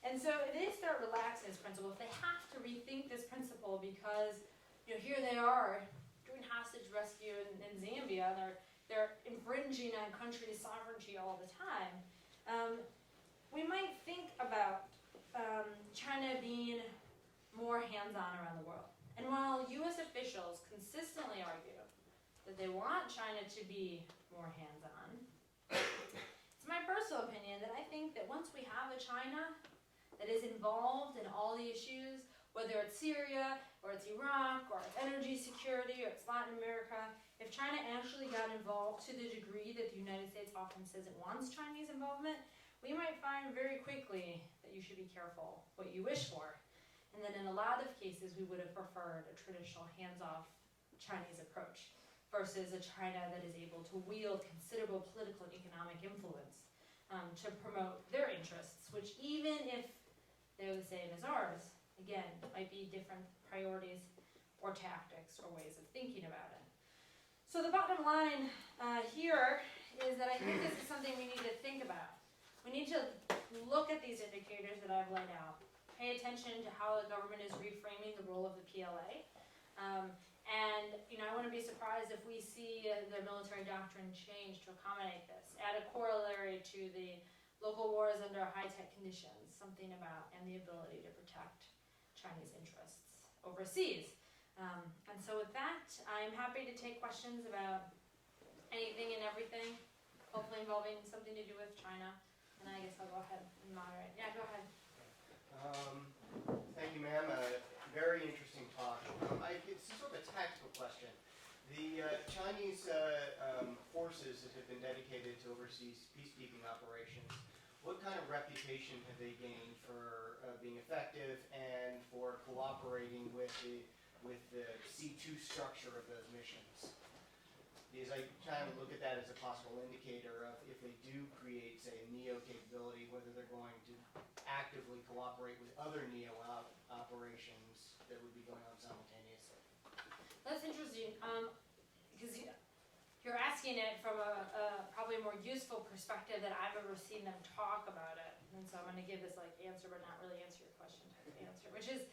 And so if they start relaxing this principle, if they have to rethink this principle because here they are doing hostage rescue in Zambia, and they're infringing on country sovereignty all the time. We might think about China being more hands-on around the world. And while U.S. officials consistently argue that they want China to be more hands-on, it's my personal opinion that I think that once we have a China that is involved in all the issues, whether it's Syria, or it's Iraq, or it's energy security, or it's Latin America, if China actually got involved to the degree that the United States often says it wants Chinese involvement, we might find very quickly that you should be careful what you wish for. And then in a lot of cases, we would have preferred a traditional hands-off Chinese approach versus a China that is able to wield considerable political and economic influence to promote their interests, which even if they're the same as ours, again, might be different priorities or tactics or ways of thinking about it. So the bottom line here is that I think this is something we need to think about. We need to look at these indicators that I've laid out, pay attention to how the government is reframing the role of the PLA. And I wouldn't be surprised if we see the military doctrine change to accommodate this. Add a corollary to the local wars under high-tech conditions, something about, and the ability to protect Chinese interests overseas. And so with that, I'm happy to take questions about anything and everything, hopefully involving something to do with China. And I guess I'll go ahead and moderate. Yeah, go ahead. Thank you, ma'am. Very interesting talk. It's sort of a tactical question. The Chinese forces that have been dedicated to overseas peacekeeping operations, what kind of reputation have they gained for being effective and for cooperating with the C2 structure of those missions? Because I kind of look at that as a possible indicator of if they do create, say, a NEO capability, whether they're going to actively cooperate with other NEO operations that would be going on simultaneously. That's interesting, because you're asking it from a probably more useful perspective that I've ever seen them talk about it. And so I'm going to give this answer but not really answer your question type of answer, which is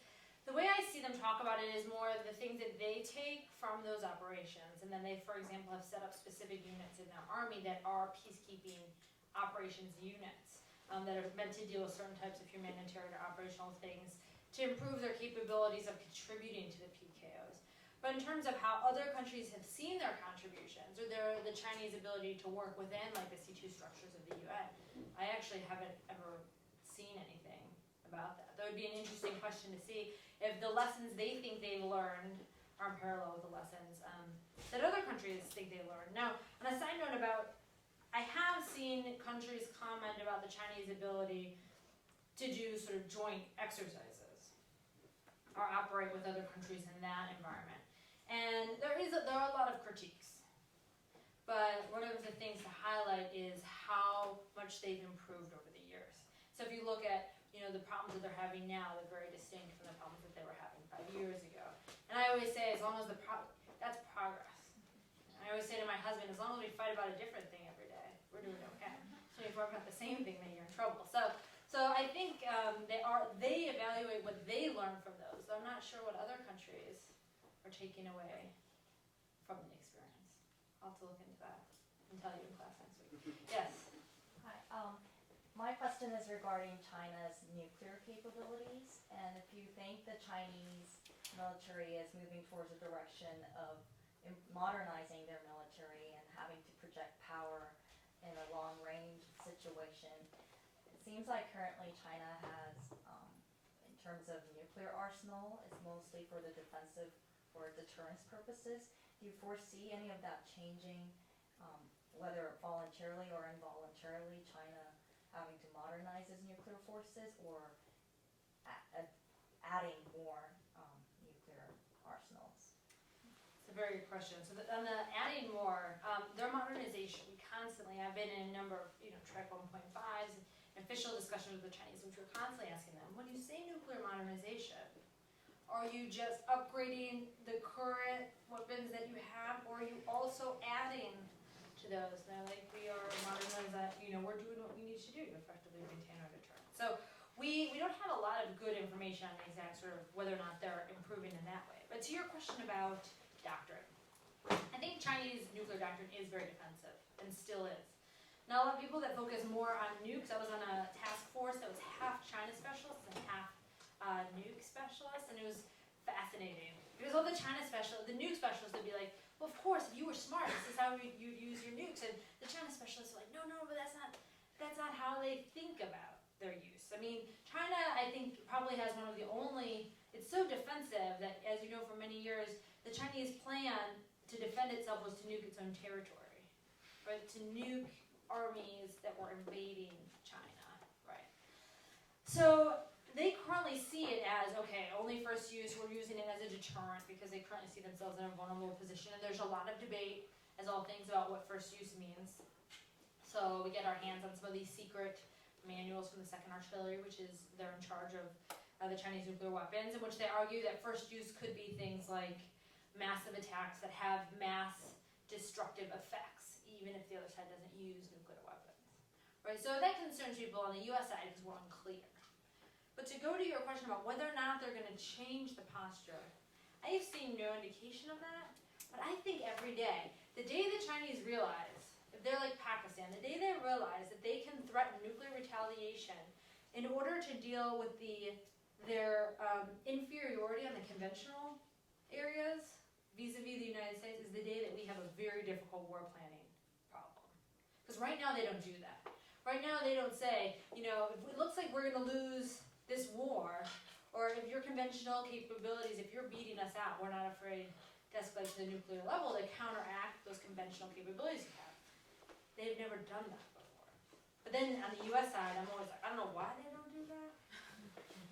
the way I see them talk about it is more the things that they take from those operations, and then they, for example, have set up specific units in their army that are peacekeeping operations units that are meant to deal with certain types of humanitarian or operational things to improve their capabilities of contributing to the PKOs. But in terms of how other countries have seen their contributions or the Chinese ability to work within like the C2 structures of the UN, I actually haven't ever seen anything about that. That would be an interesting question to see if the lessons they think they've learned are in parallel with the lessons that other countries think they learned. Now, on a side note about, I have seen countries comment about the Chinese ability to do sort of joint exercises or operate with other countries in that environment. And there are a lot of critiques. But one of the things to highlight is how much they've improved over the years. So if you look at the problems that they're having now, they're very distinct from the problems that they were having 5 years ago. And I always say, as long as that's progress. And I always say to my husband, as long as we fight about a different thing every day, we're doing okay. So if we're about the same thing, then you're in trouble. So I think they evaluate what they learn from those. So I'm not sure what other countries are taking away from the experience. I'll have to look into that and tell you in class next week. Yes. Hi. My question is regarding China's nuclear capabilities, and if you think the Chinese military is moving towards a direction of modernizing their military and having to project power in a long-range situation, it seems like currently China has, in terms of nuclear arsenal, it's mostly for the defensive or deterrence purposes. Do you foresee any of that changing, whether voluntarily or involuntarily, China having to modernize its nuclear forces or adding more nuclear arsenals? It's a very good question. So on the adding more, their modernization, I've been in a number of Track 1.5s and official discussions with the Chinese, which we're constantly asking them, when you say nuclear modernization, are you just upgrading the current weapons that you have, or are you also adding to those? And they're like, we are modernizing, we're doing what we need to do to effectively maintain our deterrence. So we don't have a lot of good information on the exact sort of whether or not they're improving in that way. But to your question about doctrine, I think Chinese nuclear doctrine is very defensive and still is. Now, a lot of people that focus more on nukes, I was on a task force that was half China specialists and half nuke specialists, and it was fascinating. Because all the nuke specialists would be like, well, of course, if you were smart, this is how you'd use your nukes. And the China specialists are like, no, but that's not how they think about their use. I mean, China, I think, probably has one of the only, it's so defensive that, as you know, for many years, the Chinese plan to defend itself was to nuke its own territory, right? To nuke armies that were invading China. only first use, who are using it as a deterrent because they currently see themselves in a vulnerable position. And there's a lot of debate, as all things, about what first use means. So we get our hands on some of these secret manuals from the 2nd Artillery, which is, they're in charge of the Chinese nuclear weapons, in which they argue that first use could be things like massive attacks that have mass destructive effects, even if the other side doesn't use nuclear weapons. Right, so that concerns people on the US side because we're unclear. But to go to your question about whether or not they're going to change the posture, I have seen no indication of that, but I think every day, the day the Chinese realize, if they're like Pakistan, the day they realize that they can threaten nuclear retaliation in order to deal with their inferiority on the conventional areas vis-a-vis the United States, is the day that we have a very difficult war planning problem. Because right now they don't do that. Right now they don't say, you know, if it looks like we're going to lose this war, or if your conventional capabilities, if you're beating us out, we're not afraid to escalate to the nuclear level to counteract those conventional capabilities you have. They've never done that before. But then on the US side, I'm always like, I don't know why they don't do that.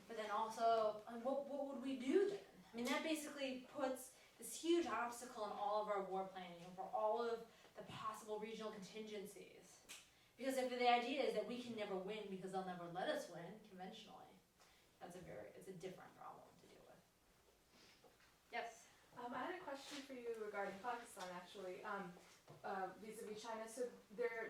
But then also, what would we do then? I mean, that basically puts this huge obstacle in all of our war planning for all of the possible regional contingencies. Because if the idea is that we can never win because they'll never let us win conventionally, it's a different problem to deal with. Yes? I had a question for you regarding Pakistan, actually, vis-a-vis China. So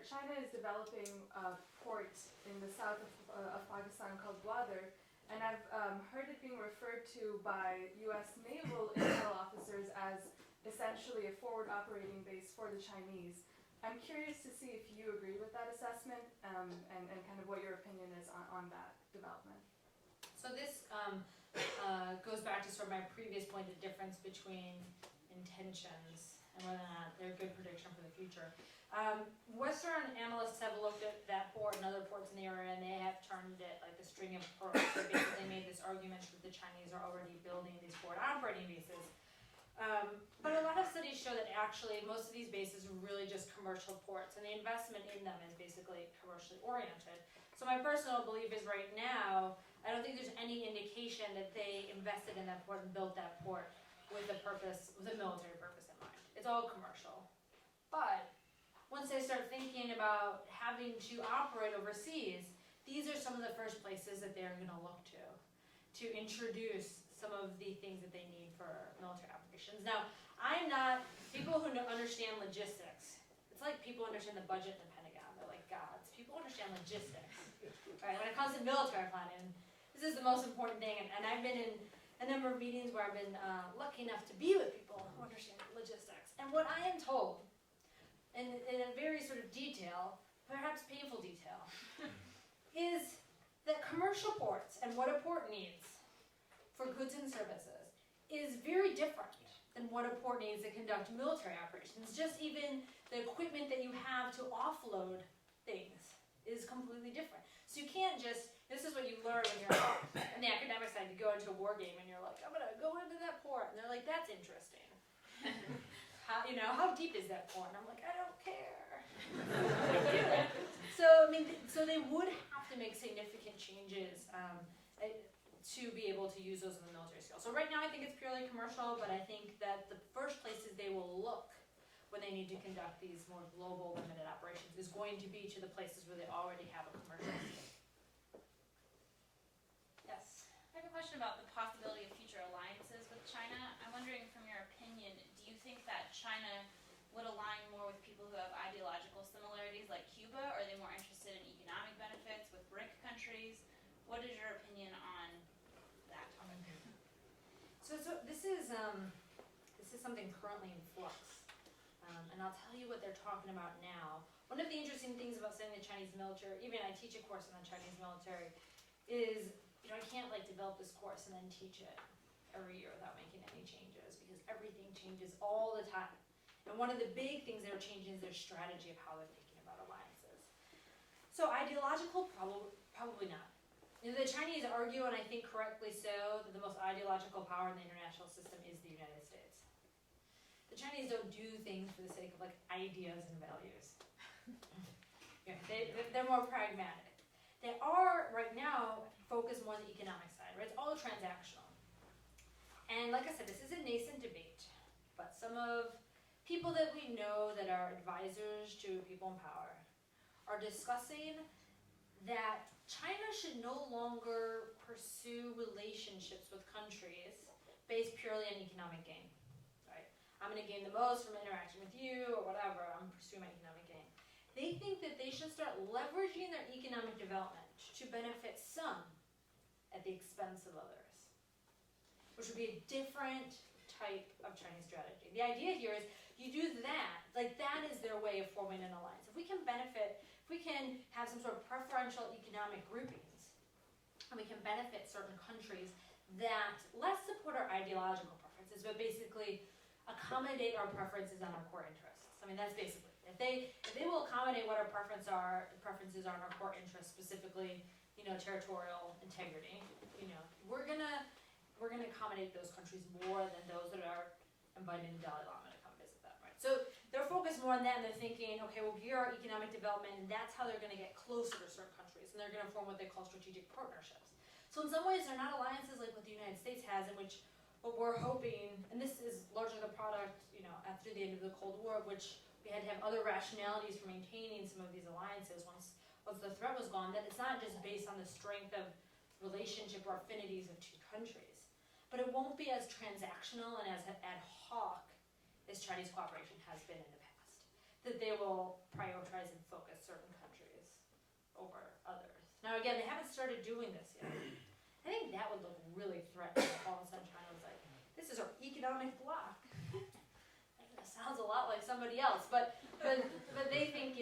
China is developing a port in the south of Pakistan called Gwadar, and I've heard it being referred to by U.S. naval intel officers as essentially a forward operating base for the Chinese. I'm curious to see if you agree with that assessment, and kind of what your opinion is on that development. So this goes back to sort of my previous point, the difference between intentions and whether or not they're a good prediction for the future. Western analysts have looked at that port and other ports in the area, and they have termed it like the string of pearls. They basically made this argument that the Chinese are already building these forward operating bases. But a lot of studies show that actually most of these bases are really just commercial ports, and the investment in them is basically commercially oriented. So my personal belief is right now, I don't think there's any indication that they invested in that port and built that port with a military purpose in mind. It's all commercial. But once they start thinking about having to operate overseas, these are some of the first places that they're going to look to introduce some of the things that they need for military operations. Now, I'm not, people who understand logistics, it's like people understand the budget in the Pentagon. They're like gods. People understand logistics. Right? When it comes to military planning, this is the most important thing. And I've been in a number of meetings where I've been lucky enough to be with people who understand logistics. And what I am told, in a very sort of detail, perhaps painful detail, is that commercial ports and what a port needs for goods and services is very different than what a port needs to conduct military operations. Just even the equipment that you have to offload things is completely different. So you can't just, this is what you learn when you're on the academic side, you go into a war game and you're like, I'm gonna go into that port, and they're like, that's interesting. How deep is that port? And I'm like, I don't care. So they would have to make significant changes to be able to use those on the military scale. So right now I think it's purely commercial, but I think that the first places they will look when they need to conduct these more global limited operations is going to be to the places where they already have a commercial scale. Yes? I have a question about the possibility of future alliances with China. I'm wondering, from your opinion, do you think that China would align more with people who have ideological similarities like Cuba? Or are they more interested in economic benefits with BRIC countries? What is your opinion on that topic? So this is something currently in flux, and I'll tell you what they're talking about now. One of the interesting things about studying the Chinese military, even I teach a course on the Chinese military, is I can't develop this course and then teach it every year without making any changes, because everything changes all the time. And one of the big things that are changing is their strategy of how they're thinking about alliances. So ideological, probably not. The Chinese argue, and I think correctly so, that the most ideological power in the international system is the United States. The Chinese don't do things for the sake of ideas and values. They're more pragmatic. They are right now focused more on the economic side, right? It's all transactional. And like I said, this is a nascent debate, but some of people that we know that are advisors to people in power are discussing that China should no longer pursue relationships with countries based purely on economic gain, right? I'm gonna gain the most from interacting with you or whatever, I'm pursuing my economic gain. They think that they should start leveraging their economic development to benefit some at the expense of others, which would be a different type of Chinese strategy. The idea here is you do that, like that is their way of forming an alliance. If we can benefit, if we can have some sort of preferential economic groupings, and we can benefit certain countries that less support our ideological preferences, but basically accommodate our preferences on our core interests. I mean, that's basically, if they will accommodate what our preferences are on our core interests, specifically, territorial integrity, we're gonna accommodate those countries more than those that are inviting the Dalai Lama to come visit them, right? So they're focused more on that, and they're thinking, okay, well, here are economic development, and that's how they're gonna get closer to certain countries, and they're gonna form what they call strategic partnerships. So in some ways, they're not alliances like what the United States has, in which what we're hoping, and this is largely the product, after the end of the Cold War, which we had to have other rationalities for maintaining some of these alliances once the threat was gone, that it's not just based on the strength of relationship or affinities of two countries, but it won't be as transactional and as ad hoc as Chinese cooperation has been in the past. That they will prioritize and focus certain countries over others. Now again, they haven't started doing this yet. I think that would look really threatening if all of a sudden China was like, this is our economic bloc. That sounds a lot like somebody else, but they think,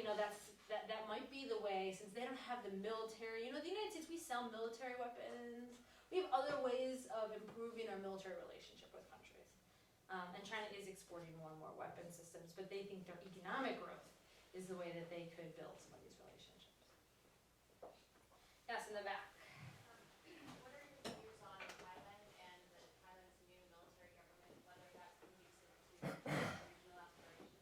that might be the way, since they don't have the military. The United States, we sell military weapons. We have other ways of improving our military relationship with countries. And China is exporting more and more weapon systems, but they think their economic growth is the way that they could build some of these relationships. Yes, in the back. What are your views on Thailand and Thailand's new military government, whether that's conducive to regional aspirations?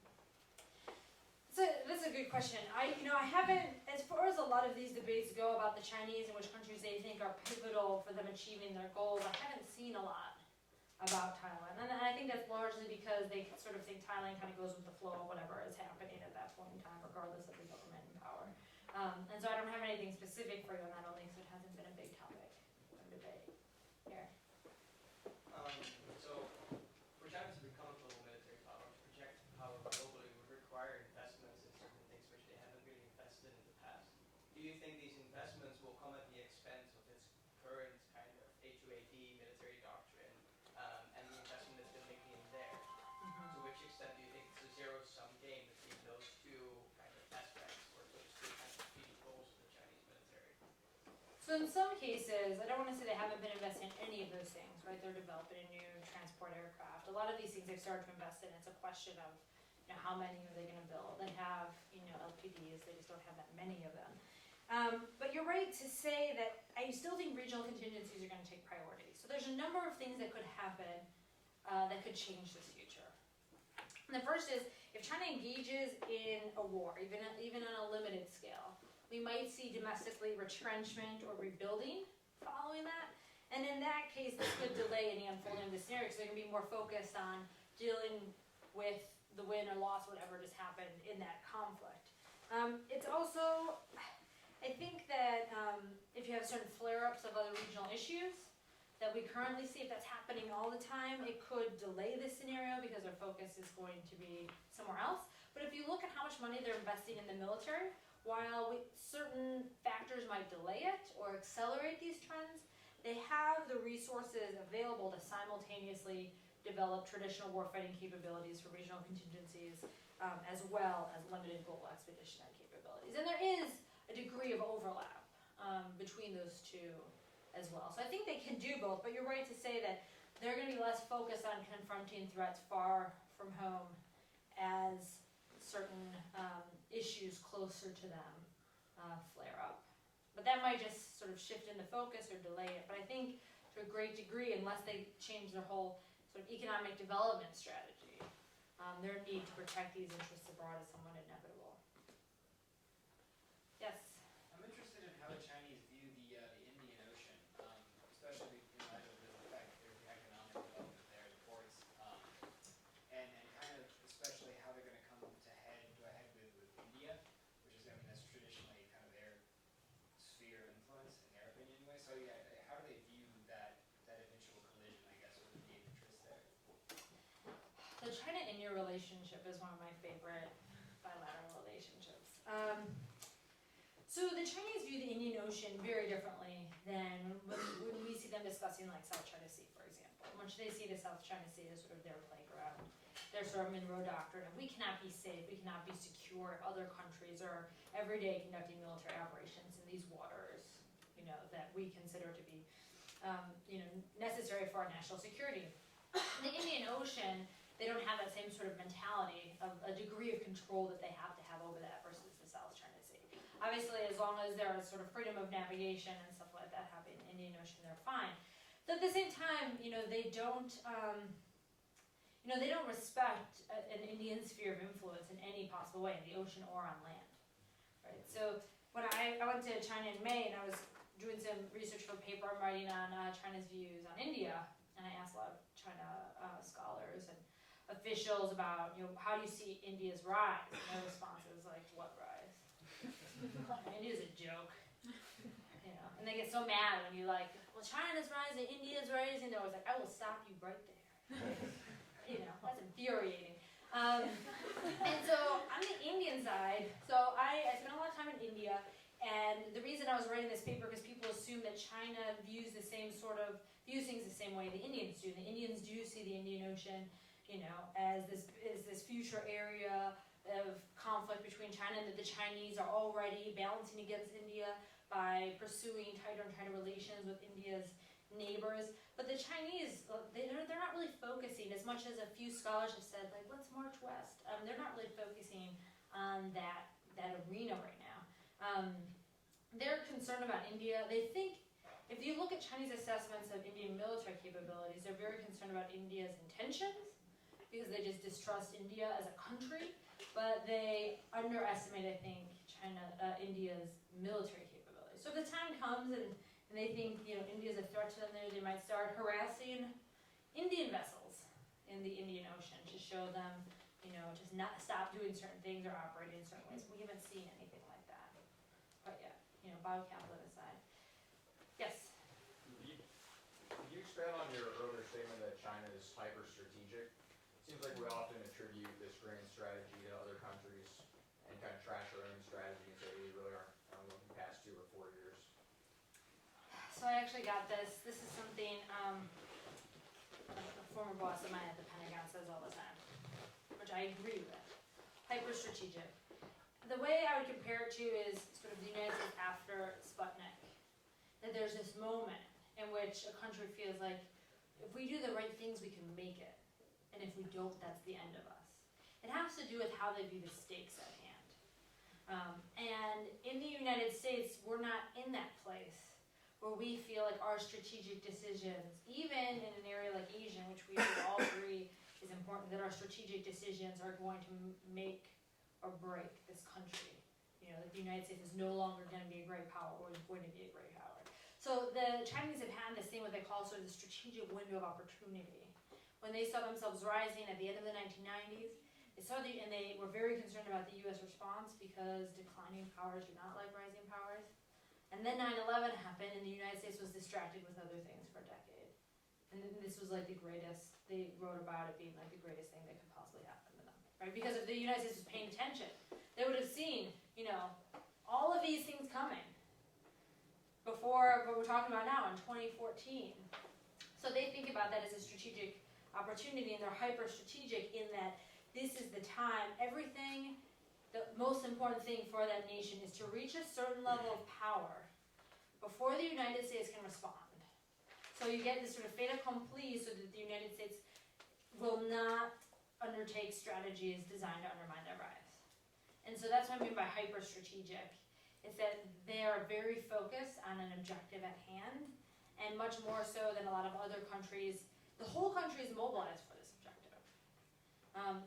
That's a good question. I haven't, as far as a lot of these debates go about the Chinese and which countries they think are pivotal for them achieving their goals, I haven't seen a lot about Thailand. And I think that's largely because they sort of think Thailand kind of goes with the flow of whatever is happening at that point in time, regardless of the government in power. And so I don't have anything specific for you on that, only because it hasn't been a big topic of debate here. So, for China to become a global military power, to project power globally would require investments in certain things which they haven't really invested in the past. Do you think these investments will come at the expense of its current kind of HUAD military doctrine and the investment it's been making in there? To which extent do you think it's a zero-sum game between those two kind of aspects, or those two kind of strategic goals of the Chinese military? So in some cases, I don't want to say they haven't been investing in any of those things, right? They're developing a new transport aircraft. A lot of these things they've started to invest in. It's a question of, how many are they going to build? They have, LPDs. They just don't have that many of them. But you're right to say that I still think regional contingencies are going to take priority. So there's a number of things that could happen that could change this future. And the first is, if China engages in a war, even on a limited scale, we might see domestically retrenchment or rebuilding following that. And in that case, this could delay any unfolding of the scenario, because they're going to be more focused on dealing with the win or loss, whatever just happened in that conflict. It's also, I think that if you have certain flare-ups of other regional issues that we currently see, if that's happening all the time, it could delay this scenario because their focus is going to be somewhere else. But if you look at how much money they're investing in the military, while certain factors might delay it or accelerate these trends, they have the resources available to simultaneously develop traditional warfighting capabilities for regional contingencies, as well as limited global expeditionary capabilities. And there is a degree of overlap between those two as well. So I think they can do both, but you're right to say that they're going to be less focused on confronting threats far from home as certain issues closer to them flare up. But that might just sort of shift in the focus or delay it. But I think to a great degree, unless they change their whole sort of economic development strategy, their need to protect these interests abroad is somewhat inevitable. Yes? I'm interested in how the Chinese view the Indian Ocean, especially in light of the fact that there's the economic development China-India relationship is one of my favorite bilateral relationships. So the Chinese view the Indian Ocean very differently than when we see them discussing like South China Sea, for example. Much they see the South China Sea as sort of their playground, their sort of Monroe Doctrine, and we cannot be safe, we cannot be secure if other countries are every day conducting military operations in these waters, you know, that we consider to be, you know, necessary for our national security. In the Indian Ocean, they don't have that same sort of mentality of a degree of control that they have to have over that versus the South China Sea. Obviously, as long as there is sort of freedom of navigation and stuff like that happening in the Indian Ocean, they're fine. But at the same time, you know, they don't respect an Indian sphere of influence in any possible way, in the ocean or on land, right? So when I went to China in May and I was doing some research for a paper I'm writing on China's views on India, and I asked a lot of China scholars and officials about, you know, how do you see India's rise? And their response is like, what rise? India's a joke, you know, and they get so mad when you like, well, China's rising, India's rising. They're always like, I will stop you right there. You know, that's infuriating. And so on the Indian side, so I spent a lot of time in India, and the reason I was writing this paper because people assume that China views things the same way the Indians do. The Indians do see the Indian Ocean, you know, as this future area of conflict between China, and that the Chinese are already balancing against India by pursuing tighter and tighter relations with India's neighbors. But the Chinese, they're not really focusing, as much as a few scholars have said, like, let's march west. They're not really focusing on that arena right now. They're concerned about India. They think, if you look at Chinese assessments of Indian military capabilities, they're very concerned about India's intentions, because they just distrust India as a country, but they underestimate, I think, India's military capabilities. So if the time comes and they think, you know, India's a threat to them there, they might start harassing Indian vessels in the Indian Ocean to show them, you know, just not stop doing certain things or operating in certain ways. We haven't seen anything like that quite yet, you know, biocapital aside. Yes? Can you expand on your earlier statement that China is hyper-strategic? It seems like we often attribute this grand strategy to other countries and kind of trash our own strategy and say we really aren't looking past 2 or 4 years. So I actually got this. This is something a former boss of mine at the Pentagon says all the time, which I agree with. Hyper-strategic. The way I would compare it to is sort of the United States after Sputnik. That there's this moment in which a country feels like, if we do the right things, we can make it. And if we don't, that's the end of us. It has to do with how they view the stakes at hand. And in the United States, we're not in that place where we feel like our strategic decisions, even in an area like Asia, which we all agree is important, that our strategic decisions are going to make or break this country. You know, that the United States is no longer going to be a great power, or is going to be a great power. So the Chinese have had this thing, what they call sort of the strategic window of opportunity. When they saw themselves rising at the end of the 1990s, and they were very concerned about the U.S. response because declining powers do not like rising powers. And then 9/11 happened, and the United States was distracted with other things for a decade. And then this was like the greatest, they wrote about it being like the greatest thing that could possibly happen to them, right? Because if the United States was paying attention, they would have seen, you know, all of these things coming before what we're talking about now in 2014. So they think about that as a strategic opportunity, and they're hyper-strategic in that this is the time, everything, the most important thing for that nation is to reach a certain level of power before the United States can respond. So you get this sort of fait accompli so that the United States will not undertake strategies designed to undermine their rise. And so that's what I mean by hyper-strategic. It's that they are very focused on an objective at hand, and much more so than a lot of other countries. The whole country is mobilized for this objective.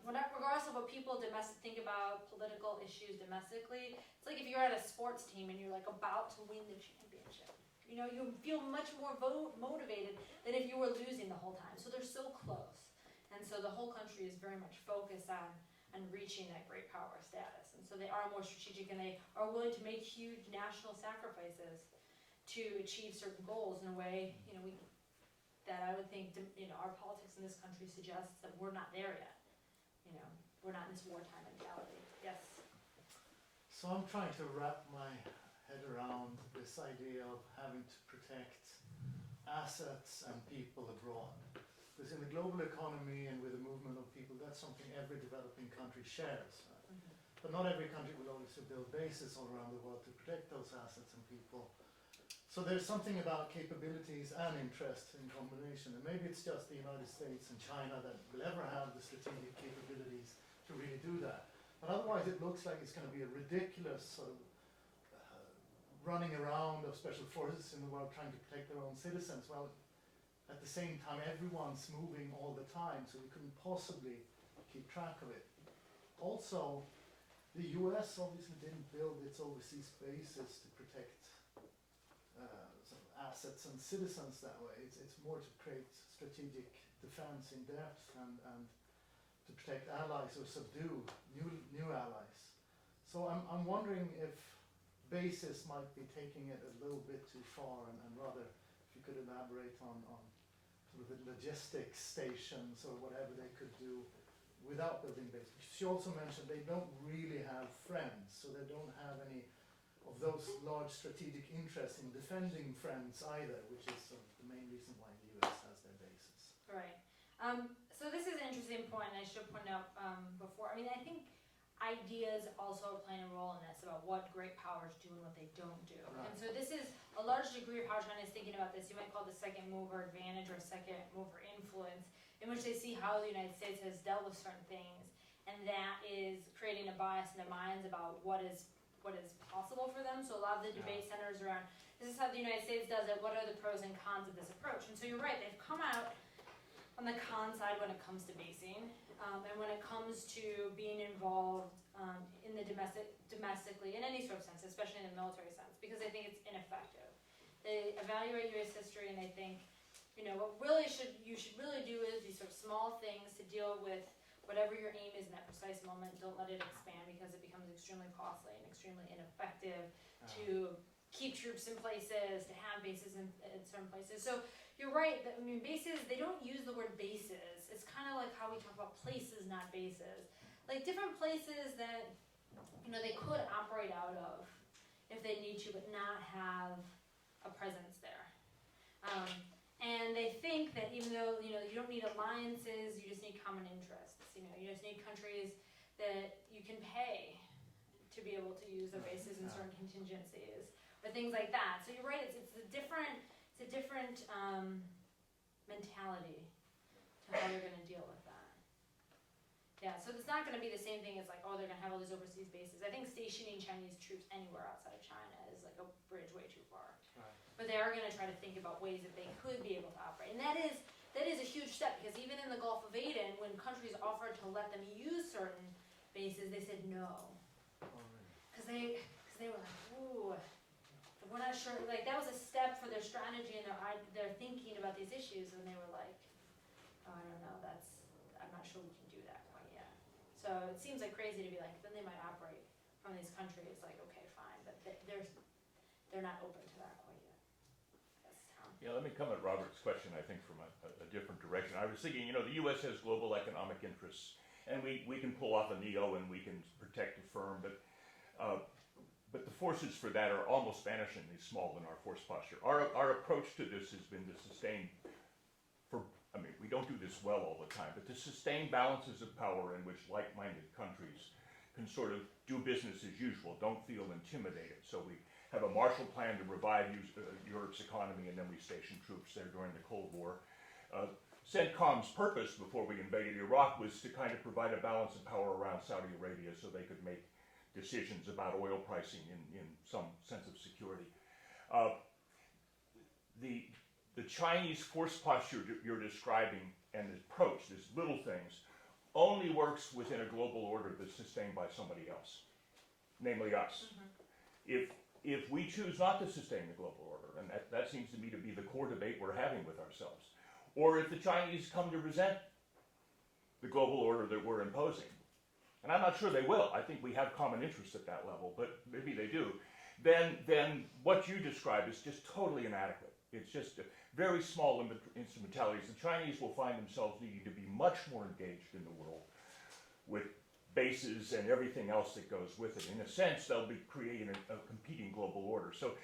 Regardless of what people think about political issues domestically, it's like if you're at a sports team and you're like about to win the championship. You know, you feel much more motivated than if you were losing the whole time. So they're so close. And so the whole country is very much focused on reaching that great power status. And so they are more strategic, and they are willing to make huge national sacrifices to achieve certain goals in a way, you know, that I would think, you know, our politics in this country suggests that we're not there yet. we're not in this wartime mentality. Yes. So I'm trying to wrap my head around this idea of having to protect assets and people abroad. Because in the global economy and with the movement of people, that's something every developing country shares. Right? But not every country will obviously build bases all around the world to protect those assets and people. So there's something about capabilities and interest in combination. And maybe it's just the United States and China that will ever have the strategic capabilities to really do that. But otherwise it looks like it's going to be a ridiculous sort of running around of special forces in the world trying to protect their own citizens. Well, at the same time, everyone's moving all the time, so we couldn't possibly keep track of it. Also, the US obviously didn't build its overseas bases to protect sort of assets and citizens that way. It's more to create strategic defense in depth and to protect allies or subdue new allies. So I'm wondering if bases might be taking it a little bit too far, and rather if you could elaborate on sort of the logistics stations or whatever they could do without building bases. She also mentioned they don't really have friends, so they don't have any of those large strategic interests in defending friends either, which is sort of the main reason why the US has their bases. Right. So this is an interesting point, and I should point out before. I mean, I think ideas also are playing a role in this about what great powers do and what they don't do. Right. And so this is a large degree of how China is thinking about this. You might call it the second mover advantage or second mover influence, in which they see how the United States has dealt with certain things, and that is creating a bias in their minds about what is possible for them. So a lot of the debate centers around, this is how the United States does it, what are the pros and cons of this approach? And so you're right, they've come out on the con side when it comes to basing, and when it comes to being involved in the domestically, in any sort of sense, especially in the military sense, because they think it's ineffective. They evaluate US history and they think, what you should really do is these sort of small things to deal with whatever your aim is in that precise moment. Don't let it expand because it becomes extremely costly and extremely ineffective to keep troops in places, to have bases in certain places. So you're right, bases, they don't use the word bases. It's kind of like how we talk about places, not bases. Like different places that, they could operate out of if they need to, but not have a presence there. And they think that even though, you don't need alliances, you just need common interests. You just need countries that you can pay to be able to use their bases in certain contingencies, or things like that. So you're right, it's a different mentality to how they're going to deal with that. Yeah, so it's not going to be the same thing as like, they're going to have all these overseas bases. I think stationing Chinese troops anywhere outside of China is like a bridge way too far. Right. But they are going to try to think about ways that they could be able to operate. And that is a huge step, because even in the Gulf of Aden, when countries offered to let them use certain bases, they said no. Because they were like, ooh, we're not sure. Like, that was a step for their strategy and their thinking about these issues, and they were like, I don't know, I'm not sure we can do that quite yet. So it seems like crazy to be like, then they might operate from these countries. Like, okay, fine, but they're not open to that quite yet. Yes, Tom. Yeah, let me come at Robert's question, I think, from a different direction. I was thinking, the U.S. has global economic interests, and we can pull off a NEO and we can protect the firm, but the forces for that are almost vanishingly small in our force posture. Our approach to this has been to sustain, we don't do this well all the time, but to sustain balances of power in which like-minded countries can sort of do business as usual, don't feel intimidated. So we have a Marshall Plan to revive Europe's economy, and then we station troops there during the Cold War. CENTCOM's purpose before we invaded Iraq was to kind of provide a balance of power around Saudi Arabia so they could make decisions about oil pricing in some sense of security. The Chinese force posture you're describing and the approach, these little things, only works within a global order that's sustained by somebody else, namely us. Mm-hmm. If we choose not to sustain the global order, and that seems to me to be the core debate we're having with ourselves, or if the Chinese come to resent the global order that we're imposing, and I'm not sure they will. I think we have common interests at that level, but maybe they do. Then what you describe is just totally inadequate. It's just very small instrumentalities. The Chinese will find themselves needing to be much more engaged in the world, with bases and everything else that goes with it. In a sense, they'll be creating a competing global order. So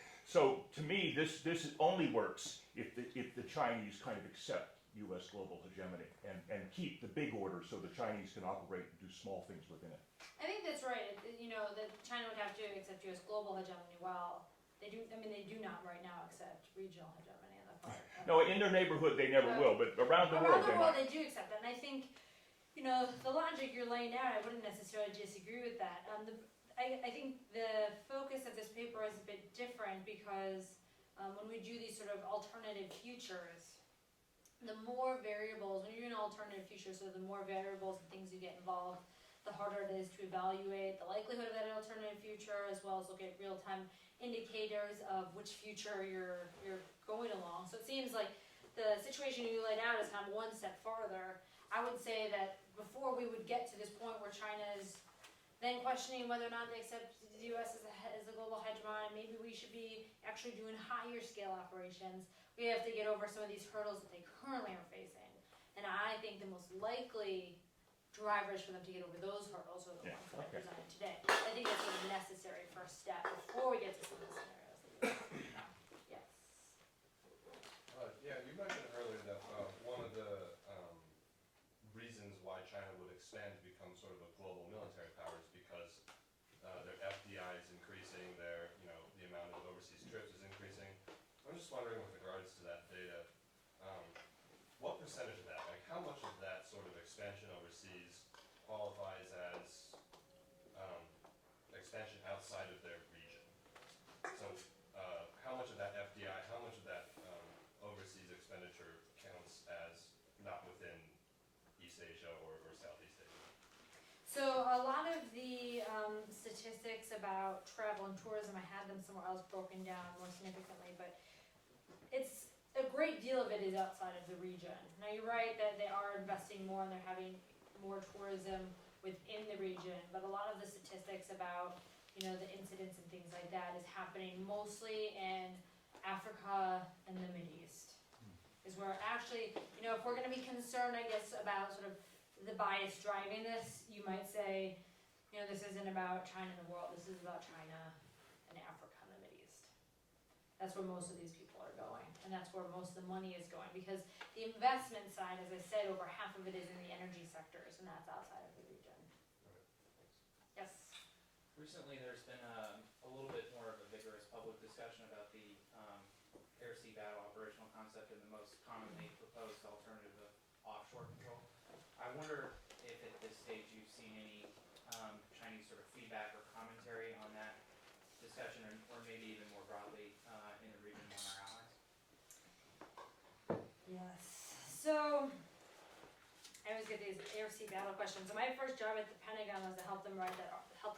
to me, this only works if the Chinese kind of accept U.S. global hegemony and keep the big order so the Chinese can operate and do small things within it. I think that's right. You know, that China would have to accept U.S. global hegemony. Well, they do. I mean, they do not right now accept regional hegemony on the part. No, in their neighborhood they never will, but around the world they might. They do accept that, and I think, you know, the logic you're laying out, I wouldn't necessarily disagree with that. I think the focus of this paper is a bit different because when we do these sort of alternative futures, the more variables, when you're doing an alternative future, so the more variables and things you get involved, the harder it is to evaluate the likelihood of that alternative future, as well as look at real-time indicators of which future you're going along. So it seems like the situation you laid out is kind of one step farther. I would say that before we would get to this point where China is then questioning whether or not they accept the U.S. as a global hegemon, maybe we should be actually doing higher scale operations. We have to get over some of these hurdles that they currently are facing. And I think the most likely drivers for them to get over those hurdles are the ones that I presented today. I think that's a necessary first step before we get to some of the scenarios. Yes. Yeah, you mentioned earlier that one of the reasons why China would expand to become sort of a global military power is because their FDI is increasing, the amount of overseas trips is increasing. I'm just wondering, with regards to that data, what percentage of that, like how much of that sort of expansion overseas qualifies as expansion outside of their region? So how much of that FDI, how much of that overseas expenditure counts as not within East Asia or Southeast Asia? So a lot of the statistics about travel and tourism, I had them somewhere else broken down more significantly, but it's a great deal of it is outside of the region. Now you're right that they are investing more and they're having more tourism within the region, but a lot of the statistics about, you know, the incidents and things like that is happening mostly in Africa and the Mideast. Is where actually, you know, if we're going to be concerned, I guess, about sort of the bias driving this, you might say, you know, this isn't about China and the world, this is about China and Africa and the Mideast. That's where most of these people are going, and that's where most of the money is going, because the investment side, as I said, over half of it is in the energy sectors, and that's outside of the region. Yes? Recently, there's been a little bit more of a vigorous public discussion about the air-sea battle operational concept and the most commonly proposed alternative of offshore control. I wonder if at this stage you've seen any Chinese sort of feedback or commentary on that discussion, or maybe even more broadly in the region among our allies. Yes. So, I always get these air-sea battle questions. So my first job at the Pentagon was to help the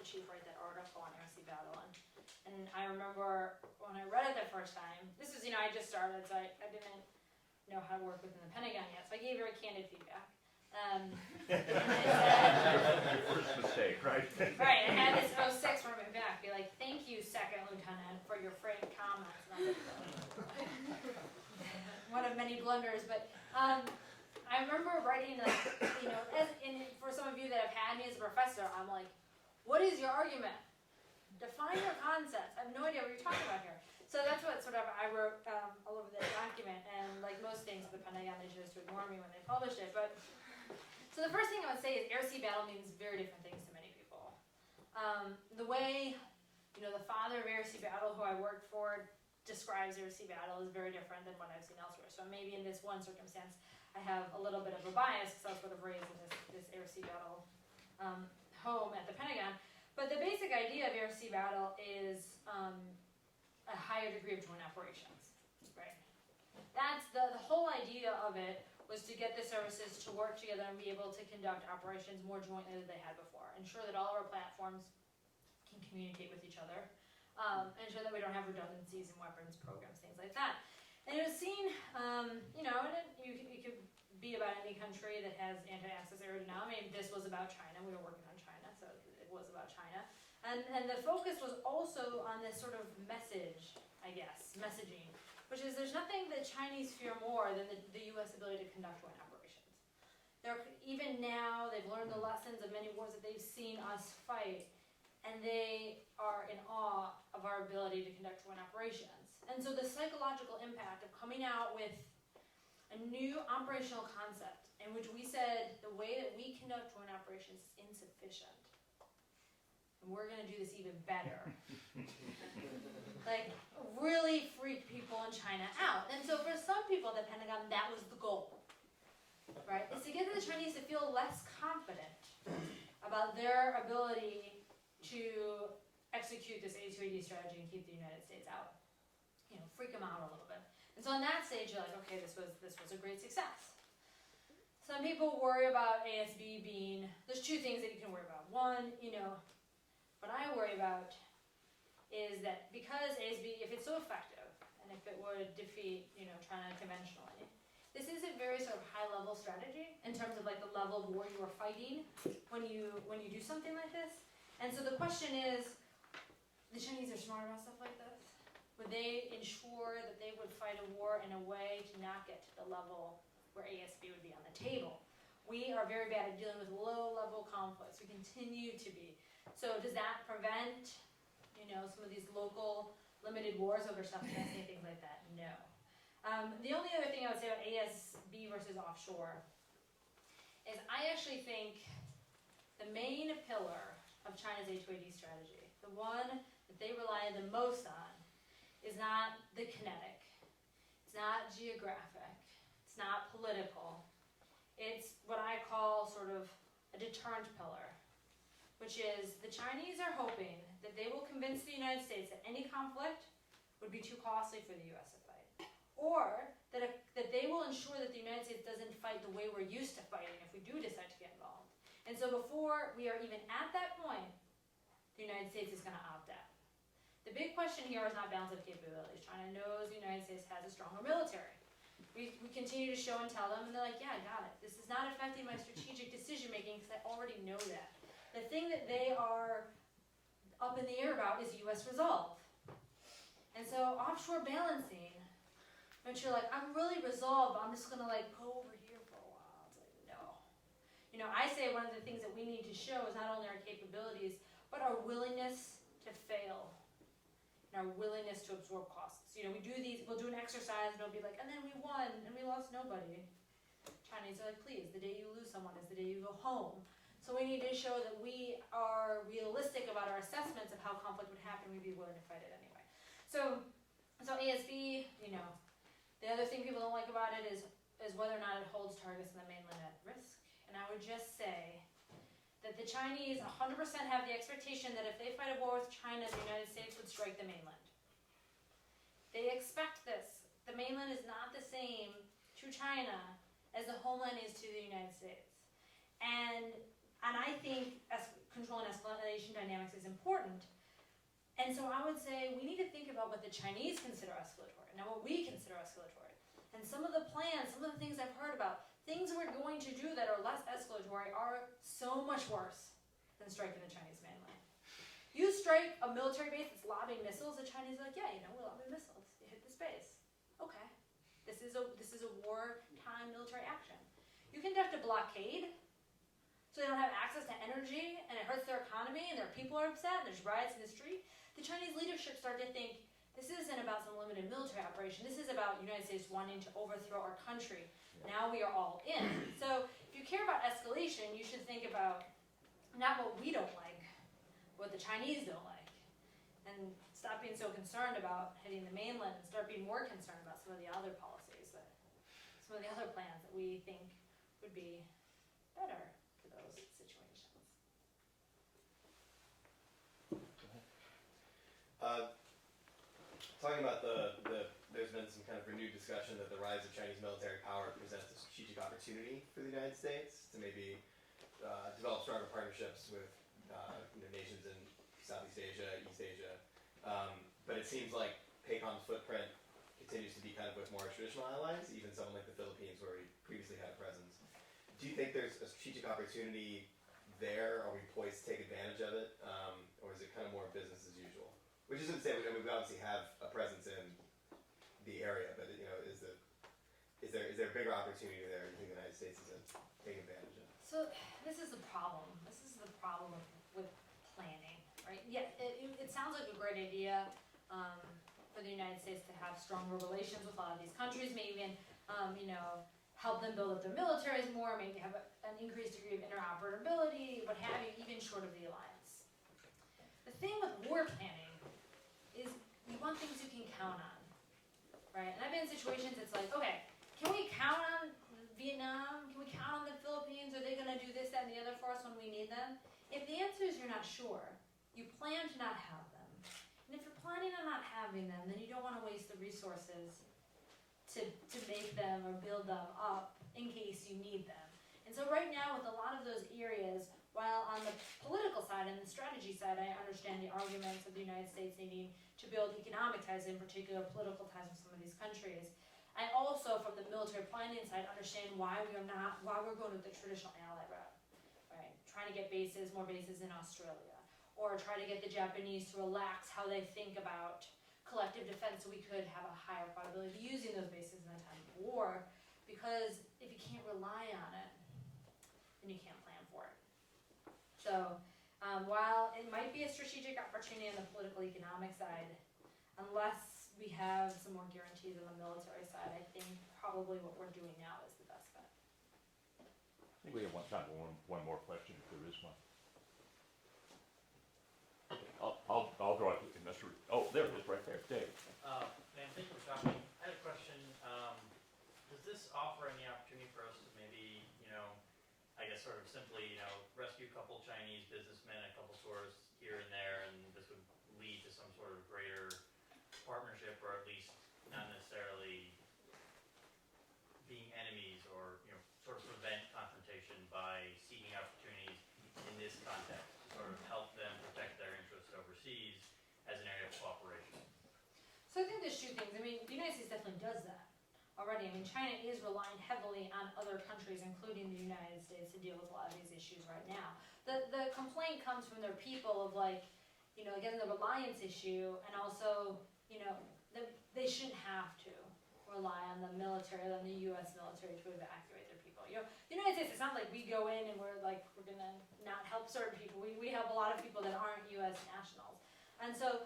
chief write that article on air-sea battle. And I remember when I read it the first time, this was, you know, I just started, so I didn't know how to work within the Pentagon yet. So I gave very candid feedback. And I said, Your first mistake, right? right, I had this 06 from it back, be like, thank you, Second Lieutenant, for your frank comments. And I was like, one of many blunders, but I remember writing, like, you know, for some of you that have had me as a professor, I'm like, what is your argument? Define your concepts. I have no idea what you're talking about here. So that's what sort of I wrote all over the document, and like most things, the Pentagon, they chose to ignore me when they published it. But so the first thing I would say is air-sea battle means very different things to many people. The way, you know, the father of air-sea battle, who I worked for, describes air-sea battle is very different than what I've seen elsewhere. So maybe in this one circumstance, I have a little bit of a bias because I was sort of raised in this air-sea battle home at the Pentagon. But the basic idea of air-sea battle is a higher degree of joint operations, right? That's the whole idea of it, was to get the services to work together and be able to conduct operations more jointly than they had before. Ensure that all of our platforms can communicate with each other. Ensure that we don't have redundancies in weapons programs, things like that. And it was seen, you know, and it could be about any country that has anti-access aerodynamics. This was about China. We were working on China, so it was about China. And the focus was also on this sort of message, I guess, messaging, which is there's nothing that Chinese fear more than the U.S. ability to conduct joint operations. even now, they've learned the lessons of many wars that they've seen us fight, and they are in awe of our ability to conduct joint operations. And so the psychological impact of coming out with a new operational concept in which we said the way that we conduct joint operations is insufficient. And we're gonna do this even better. Like, really freaked people in China out. And so for some people at the Pentagon, that was the goal, right? Is to get the Chinese to feel less confident about their ability to execute this A2AD strategy and keep the United States out. You know, freak them out a little bit. And so on that stage, you're like, okay, this was a great success. Some people worry about ASB being, there's two things that you can worry about. One, you know, what I worry about is that because ASB, if it's so effective, and if it would defeat, you know, China conventionally, this is a very sort of high-level strategy in terms of like the level of war you are fighting when you do something like this. And so the question is, the Chinese are smart about stuff like this. Would they ensure that they would fight a war in a way to not get to the level where ASB would be on the table? We are very bad at dealing with low-level conflicts. We continue to be. So does that prevent, you know, some of these local limited wars over stuff and things like that? No. The only other thing I would say about ASB versus offshore is I actually think the main pillar of China's A2AD strategy, the one that they rely the most on, is not the kinetic, it's not geographic, it's not political. It's what I call sort of a deterrent pillar, which is the Chinese are hoping that they will convince the United States that any conflict would be too costly for the U.S. to fight, or that they will ensure that the United States doesn't fight the way we're used to fighting if we do decide to get involved. And so before we are even at that point, the United States is going to opt out. The big question here is not balance of capabilities. China knows the United States has a stronger military. We continue to show and tell them, and they're like, yeah, I got it. This is not affecting my strategic decision making because I already know that. The thing that they are up in the air about is U.S. resolve. And so offshore balancing, when you're like, I'm really resolved, but I'm just going to like go over here for a while. It's like, no. You know, I say one of the things that we need to show is not only our capabilities, but our willingness to fail and our willingness to absorb costs. You know, we'll do an exercise and it'll be like, and then we won and we lost nobody. Chinese are like, please, the day you lose someone is the day you go home. So we need to show that we are realistic about our assessments of how conflict would happen. We'd be willing to fight it anyway. So ASB, you know, the other thing people don't like about it is whether or not it holds targets in the mainland at risk. And I would just say that the Chinese 100% have the expectation that if they fight a war with China, the United States would strike the mainland. They expect this. The mainland is not the same to China as the homeland is to the United States. And I think control and escalation dynamics is important. And so I would say we need to think about what the Chinese consider escalatory, not what we consider escalatory. And some of the plans, some of the things I've heard about, things we're going to do that are less escalatory are so much worse than striking the Chinese mainland. You strike a military base that's lobbing missiles, the Chinese are like, yeah, you know, we're lobbing missiles. You hit this base. Okay. This is a wartime military action. You conduct a blockade, so they don't have access to energy, and it hurts their economy, and their people are upset, and there's riots in the street. The Chinese leadership start to think, this isn't about some limited military operation. This is about the United States wanting to overthrow our country. Now we are all in. So if you care about escalation, you should think about not what we don't like, what the Chinese don't like. And stop being so concerned about hitting the mainland and start being more concerned about some of the other policies, some of the other plans that we think would be better for those situations. Talking about there's been some kind of renewed discussion that the rise of Chinese military power presents a strategic opportunity for the United States to maybe develop stronger partnerships with nations in Southeast Asia, East Asia. But it seems like PACOM's footprint continues to be kind of with more traditional allies, even someone like the Philippines where we previously had a presence. Do you think there's a strategic opportunity there? Are we poised to take advantage of it? Or is it kind of more business as usual? Which isn't to say we obviously have a presence in the area, but you know, is is there a bigger opportunity there you think the United States isn't taking advantage of? So this is the problem. This is the problem with planning, right? Yeah, it sounds like a great idea for the United States to have stronger relations with a lot of these countries, maybe even, help them build up their militaries more, maybe have an increased degree of interoperability, what have you, even short of the alliance. The thing with war planning is you want things you can count on, right? And I've been in situations it's like, okay, can we count on Vietnam? Can we count on the Philippines? Are they gonna do this, that, and the other for us when we need them? If the answer is you're not sure, you plan to not have them. And if you're planning on not having them, then you don't wanna waste the resources to make them or build them up in case you need them. And so right now with a lot of those areas, while on the political side and the strategy side, I understand the arguments of the United States needing to build economic ties, in particular political ties with some of these countries. I also, from the military planning side, understand why we're going with the traditional ally route, right? Trying to get more bases in Australia, or try to get the Japanese to relax how they think about collective defense so we could have a higher probability of using those bases in the time of war, because if you can't rely on it, then you can't plan for it. So while it might be a strategic opportunity on the political economic side, unless we have some more guarantees on the military side, I think probably what we're doing now is the best bet. I think we have time for one more question if there is one. I'll draw it in this room. Oh, there it is, right there, Dave. Ma'am, thank you for talking. I had a question. Does this offer any opportunity for us to maybe, I guess sort of simply, rescue a couple Chinese businessmen, a couple stores here and there, and this would lead to some sort of greater partnership, or at least not necessarily being enemies, or, sort of prevent confrontation by seeking opportunities in this context to sort of help them protect their interests overseas as an area of cooperation? So I think there's two things. I mean, the United States definitely does that already. I mean, China is relying heavily on other countries, including the United States, to deal with a lot of these issues right now. The complaint comes from their people of again, the reliance issue, and also, they shouldn't have to rely on the military, on the U.S. military to evacuate their people. The United States, it's not like we go in and we're gonna not help certain people. We help a lot of people that aren't U.S. nationals. And so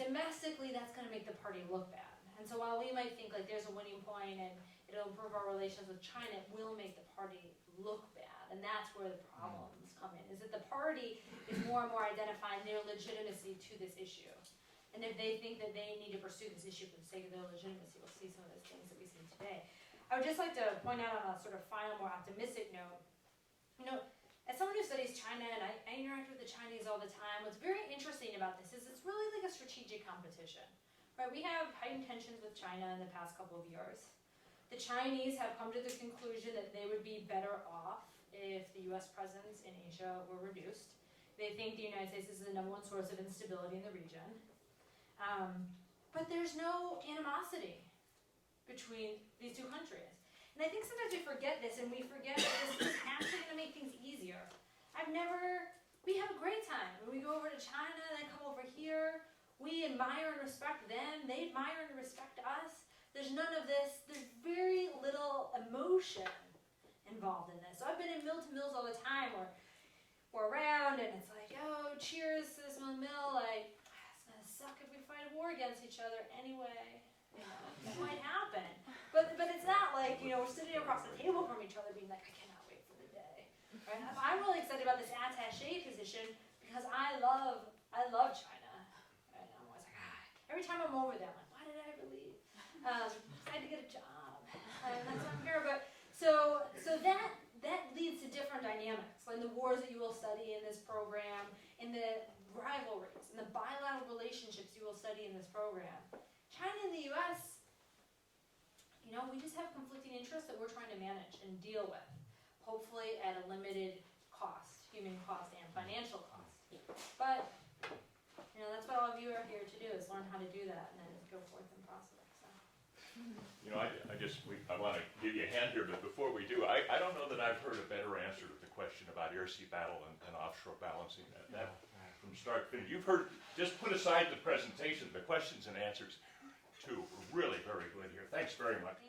domestically, that's gonna make the party look bad. And so while we might think there's a winning point and it'll improve our relations with China, it will make the party look bad. And that's where the problems come in, is that the party is more and more identifying their legitimacy to this issue. And if they think that they need to pursue this issue for the sake of their legitimacy, we'll see some of those things that we've seen today. I would just like to point out on a sort of final, more optimistic note, as someone who studies China, and I interact with the Chinese all the time, what's very interesting about this is it's really like a strategic competition. Right, we have heightened tensions with China in the past couple of years. The Chinese have come to the conclusion that they would be better off if the U.S. presence in Asia were reduced. They think the United States is the #1 source of instability in the region. But there's no animosity between these two countries. And I think sometimes we forget this, and we forget that this is actually going to make things easier. We have a great time. When we go over to China, they come over here, we admire and respect them, they admire and respect us. There's none of this, there's very little emotion involved in this. So I've been in mill to mills all the time where we're around and it's like, oh, cheers to this mill, it's gonna suck if we fight a war against each other anyway. It might happen. But it's not like, we're sitting across the table from each other being like, I cannot wait for the day. Right? I'm really excited about this attaché position because I love China. And I'm always like, every time I'm over there, I'm like, why did I ever leave? I had to get a job. That's why I'm here. But so that leads to different dynamics, like the wars that you will study in this program, in the rivalries, in the bilateral relationships you will study in this program. China and the U.S., we just have conflicting interests that we're trying to manage and deal with, hopefully at a limited cost, human cost and financial cost. But, that's what all of you are here to do, is learn how to do that and then go forth and prosper. So. I want to give you a hand here, but before we do, I don't know that I've heard a better answer to the question about air-sea battle and offshore balancing. That from start to finish. You've heard, just put aside the presentation, the questions and answers too were really very good here. Thanks very much.